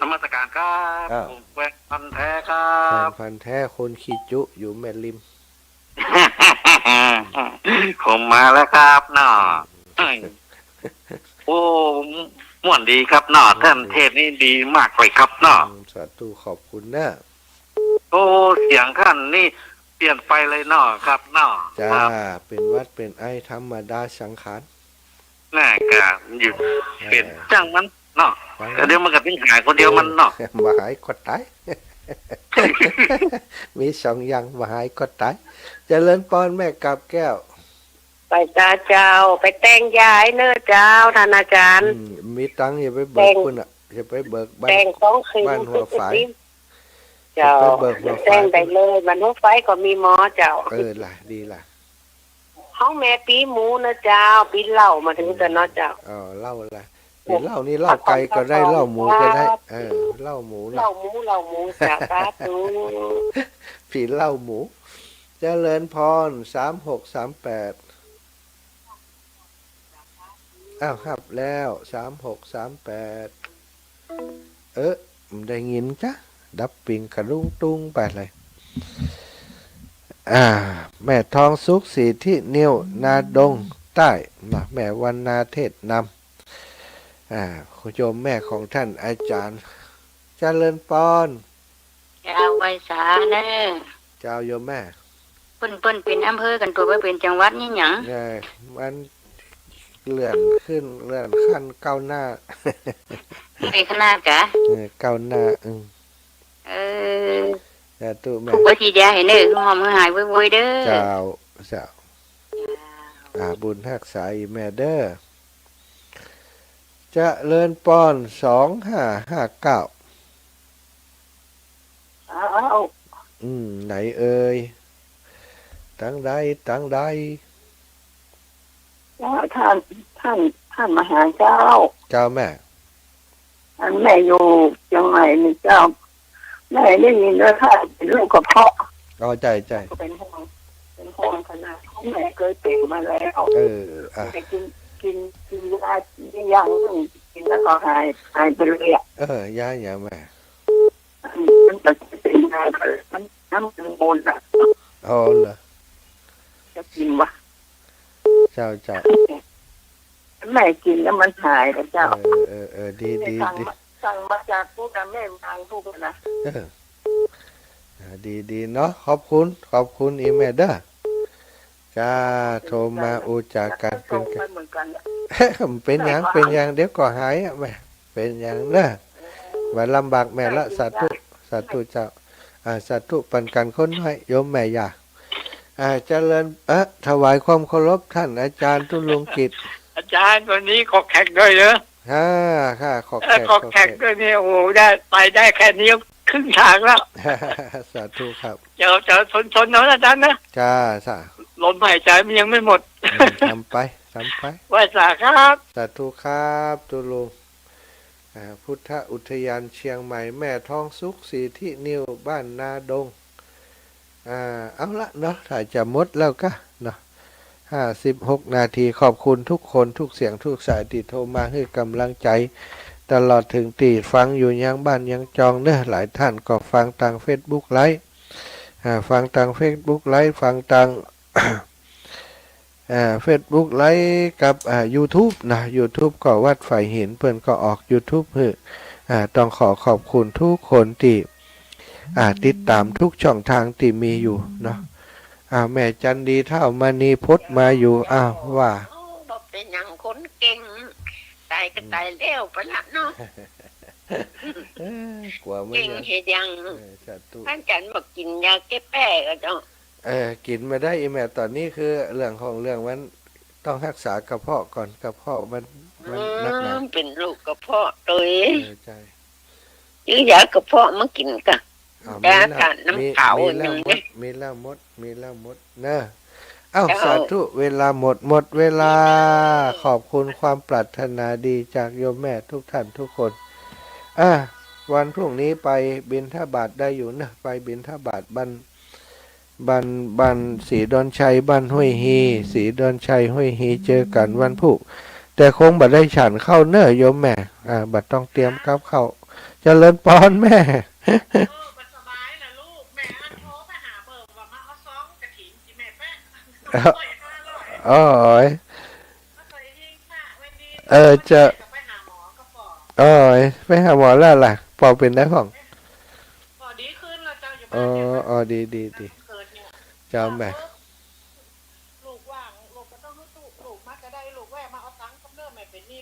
Speaker 4: นมัสการครับ
Speaker 2: อ้าว
Speaker 4: ผมแฟนพันธุ์แท้ครั
Speaker 2: แฟน
Speaker 4: บ
Speaker 2: พันธุ์แท้คนขี้จุอยู่แม่ริม
Speaker 4: ผมมาแล้วครับเนาะโอ้ม่วนดีครับเนาะท่านเทศนี่ดีมากเลยครับเนาะ
Speaker 2: สาธุขอบคุณนะ
Speaker 4: โอ้เสียงท่านนี่เปลี่ยนไปเลยเนาะครับเนาะ
Speaker 2: จ้า
Speaker 4: ครับ
Speaker 2: เป็นวัดเป็นไอธรรมดาสังขาร
Speaker 4: น่ากะอยู่เป็นจ้างมันเนาะก็เดี๋ยวมันก็ทิ้งหายคนเดียวมันเนาะ
Speaker 2: มาหายก็ตาย มีสองอย่างมาหายก็ตายเจริญปอนแม่กับแก้ว
Speaker 3: ไปจ้าเจ้าไปแต่งยายเนอะเจ้าท่านอาจารย์
Speaker 2: มีตังค์อย่าไปเบิ
Speaker 3: แต่
Speaker 2: ก
Speaker 3: ง
Speaker 2: คุณอ่ะอย่าไปเบิกบ้าน
Speaker 3: แต่งของคืน
Speaker 2: บ้านหัวฝาย
Speaker 3: เจ้า
Speaker 2: ไปเบิกหัวฝาย
Speaker 3: แต่งได้เลยบ้านหัวไฟก็มีหมอเจ้า
Speaker 2: ล่ะดีล่ะ
Speaker 3: ห้องแม่ปีหมูนะเจ้าปีเหล้ามาถึงกันเนาะเจ้า
Speaker 2: เล่าล่ะเป็นเหล้านี่เหล้าไก่ก็ได้เหล้าหมูก็ได้เหล้าหมู
Speaker 3: เหล้าหมูเจ้าสาธุ
Speaker 2: ผีเหล้าหมูเจริญพร3638ครับแล้ว3638ได้ยินจ้ะดับปิงกระดุงตุ้งไปเลยแม่ทองสุขสีที่นิ้วนาดงใต้แม่วันนาเทศนำคุณโยมแม่ของท่านอาจารย์เจริญพร
Speaker 3: เจ้าไว้สาเนอะ
Speaker 2: เจ้าโยมแม่
Speaker 3: เปิ้นเป็นอำเภอกันตัวไปเป็นจังหวัดนี่หยัง
Speaker 2: มันเลื่อนขึ้นเลื่อนขั้นก้าวหน้า
Speaker 3: ในขนาดกะ
Speaker 2: ก้าวหน้าแต่ตู้แม่
Speaker 3: ผู้บ่สิยาให้เนอะหอมหายไวๆเด้อ
Speaker 2: เจ้าบุญรักษาอีแม่เด้อจะเลินปอน2559ไหนเอ่ยตั้งใด
Speaker 5: ท่านมหาเจ้า
Speaker 2: เจ้าแม่
Speaker 5: อันแม่อยู่เชียงใหม่นี่เจ้าแม่ได้ยินว่าท่านเป็นโรคกระเพาะ
Speaker 2: ใจ
Speaker 5: เป็นห่วงขนาดของแม่เคยเป็นมาแล้ว แต่กินยาอย่างกินแล้วก็หายไปเลยอ่ะ
Speaker 2: ย่าอย่าแม่
Speaker 5: มันจะเป็นยามันน้ำมันมูลอ่ะ
Speaker 2: เหรอ
Speaker 5: จะกินวะ
Speaker 2: เจ้า
Speaker 5: แม่กินแล้วมันหายแล้วเจ้า
Speaker 2: ดี
Speaker 5: สั่งมาจากพวกแม่ทางพวกนะ
Speaker 2: ดีเนาะขอบคุณอีเมลเด้อจ้าโทรมาอูจากกันเป็นกัน
Speaker 5: เหมือนกัน
Speaker 2: เป็นอย่างเดี๋ยวก็หายแม่เป็นอย่างเด้อว่าลำบากแม่ละสาธุเจ้าสาธุปันกันคนให้โยมแม่อยากเจริญถวายความเคารพท่านอาจารย์ตุลุงกิจ
Speaker 6: อาจารย์วันนี้ขอแขกด้วยเหรอ
Speaker 2: ค่ะขอ
Speaker 6: ขอแขกด้วยเนี่ยโอ้โหได้ไปได้แค่นี้ครึ่งทางแล้ว
Speaker 2: สาธุครับ
Speaker 6: เจอชนเนาะอาจารย์นะ
Speaker 2: จ้า
Speaker 6: ลมหายใจมันยังไม่หมด
Speaker 2: ทำไป
Speaker 6: ไหว้สาครับ
Speaker 2: สาธุครับตุลุงพุทธอุทยานเชียงใหม่แม่ทองสุขสีที่นิวบ้านนาดงเอาละเนาะถ้าจะหมดแล้วก็เนาะ56 นาทีขอบคุณทุกคนทุกเสียงทุกสายที่โทรมาให้กำลังใจ ตลอดถึงตีฟังอยู่ยังบ้านยังจองเด้อหลายท่านก็ฟังทาง Facebook ไลฟ์ฟังทาง Facebook ไลฟ์ฟังทางFacebook ไลฟ์กับYouTube นะ YouTube ก็วัดไฟเห็นเพิ่นก็ออก YouTube เพื่อต้องขอบคุณทุกคนที่ติดตามทุกช่องทางที่มีอยู่เนาะแม่จันดีเท่ามณีพจน์มาอยู่ว่า
Speaker 3: บอกเป็นอย่างคนเก่งตายก็ตายแล้วไปละเนาะ
Speaker 2: กว่าไม่
Speaker 3: เก่ง
Speaker 2: ได้
Speaker 3: เฮ็ดยัง
Speaker 2: สาธุ
Speaker 3: ท่านจันบอกกินยาแก้แพ้ก็ต้อง
Speaker 2: กินมาได้อีแม่ตอนนี้คือเรื่องของเรื่องมันต้องรักษากระเพาะก่อนกระเพาะมันนักหนา
Speaker 3: เป็นลูกกระเพาะตัว
Speaker 2: ใช่
Speaker 3: ยื้อยากระเพาะมากินกะ
Speaker 2: มี
Speaker 3: น้ำขาว
Speaker 2: มีแล้วมดเนอะสาธุเวลาหมดเวลาขอบคุณความปรารถนาดีจากโยมแม่ทุกท่านทุกคนวันพรุ่งนี้ไปบิณฑบาตได้อยู่นะไปบิณฑบาตบ้านศรีดอนชัยบ้านห้วยฮีศรีดอนชัยห้วยฮีเจอกันวันพุธแต่คงบัดได้ฉันเข้าเนอะโยมแม่บัดต้องเตรียมกับเข้า เจริญพรแม่
Speaker 6: มันสบายนะลูกแม่อันโทรไปหาเบิร์ว่ามาเอาซองกระถิ่นที่แม่แป้ง500
Speaker 2: โอ้ย
Speaker 6: ก็เคยทิ้งค่ะวันนี้
Speaker 2: จะ
Speaker 6: ไปหาหมอก็ปอ
Speaker 2: โอ้ยไปหาหมอแล้วล่ะปอเป็นได้ของ
Speaker 6: พอดีขึ้นแล้วเจ้าอยู่
Speaker 2: อ๋
Speaker 6: บ้านเนี่ย
Speaker 2: อดี
Speaker 6: เกิดเนี่ย
Speaker 2: จำแม่
Speaker 6: ลูกว่างลูกก็ต้องรู้ตู้ลูกมาก็ได้ลูกแวะมาเอาตังค์กับเนื้อแม่เป็นหนี้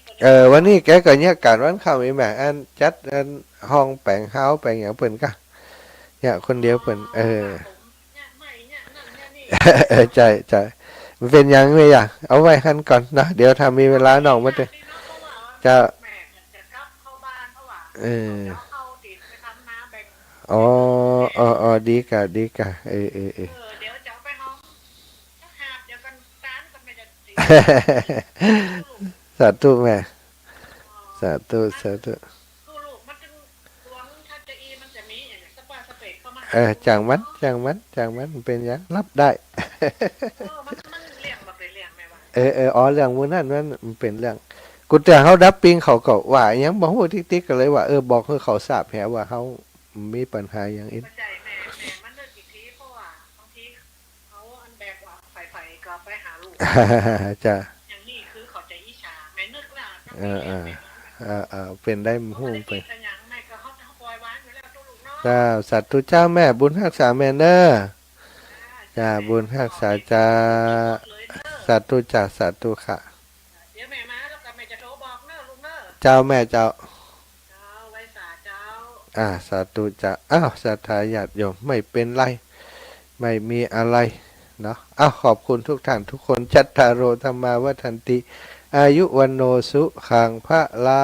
Speaker 2: วันนี้แกก็เนี่ยการวันเข้ามีแม่อันจัดอันห้องแปลงเฮาแปลงอย่างเปิ่นกะเนี่ยคนเดียวเปิ่น
Speaker 6: เนี่ยไม่เนี่ยนั่นเนี่ยนี่
Speaker 2: ใจมันเป็นยังไงอ่ะเอาไว้หันก่อนนะเดี๋ยวถ้ามีเวลาน้องมาเถอะจะ
Speaker 6: แม่จะกลับเข้าบ้านเพราะว่า
Speaker 2: เออ
Speaker 6: เดี๋ยวเข้าติดไปทำนาแบ่ง
Speaker 2: อ๋อดีกะเ
Speaker 6: เดี๋ยวจะเอาไปห้องถ้าหาบเดี๋ยวกันร้านก็ไม่จะตี
Speaker 2: สาธุแม่สาธุ
Speaker 6: คือลูกมันจะดวงถ้าจะอีมันจะมีอย่างสปาสเปกเข้ามา
Speaker 2: จางมันเป็นยังรับได้
Speaker 6: มันเลี้ยงแบบเลี้ยงไหมวะ
Speaker 2: เรื่องมื้อนั้นมันเป็นเรื่องกูแต่เฮาดับปิงเขาก็ว่าหยังบ่ฮู้ติ๊กๆก็เลยว่าบอกให้เขาทราบแฮะว่าเฮามีปัญหาหยังอีก
Speaker 6: ปัจจัยแม่มันเลิกกี่ทีเพราะว่าบางทีเขาอันแบกว่าไฟก็ไปหาลูก
Speaker 2: จ้ะ
Speaker 6: อย่างนี้คือเขาใจอิจฉาแม่นึกล่ะ
Speaker 2: เป็นได้ฮู้ไป
Speaker 6: แม่ก็เขาปล่อยวางอยู่แล้วตัวลูกเนาะ
Speaker 2: จ้าสัตว์ตุเจ้าแม่บุญรักษาแม่เด้อจ้าบุญรักษาจ้าสัตว์ตุจ้าสัตว์ตุค่ะ
Speaker 6: เดี๋ยวแม่มาแล้วก็แม่จะโทรบอกเนอะลูกเนอะ
Speaker 2: เจ้าแม่เจ้า
Speaker 6: เจ้าไว้สาเจ้า
Speaker 2: สาธุจ้าศรัทธาญาติโยมไม่เป็นไรไม่มีอะไรเนาะขอบคุณทุกท่านทุกคนจัตตารโอธรรมาวัฏันติอายุวันโนสุขังพระลา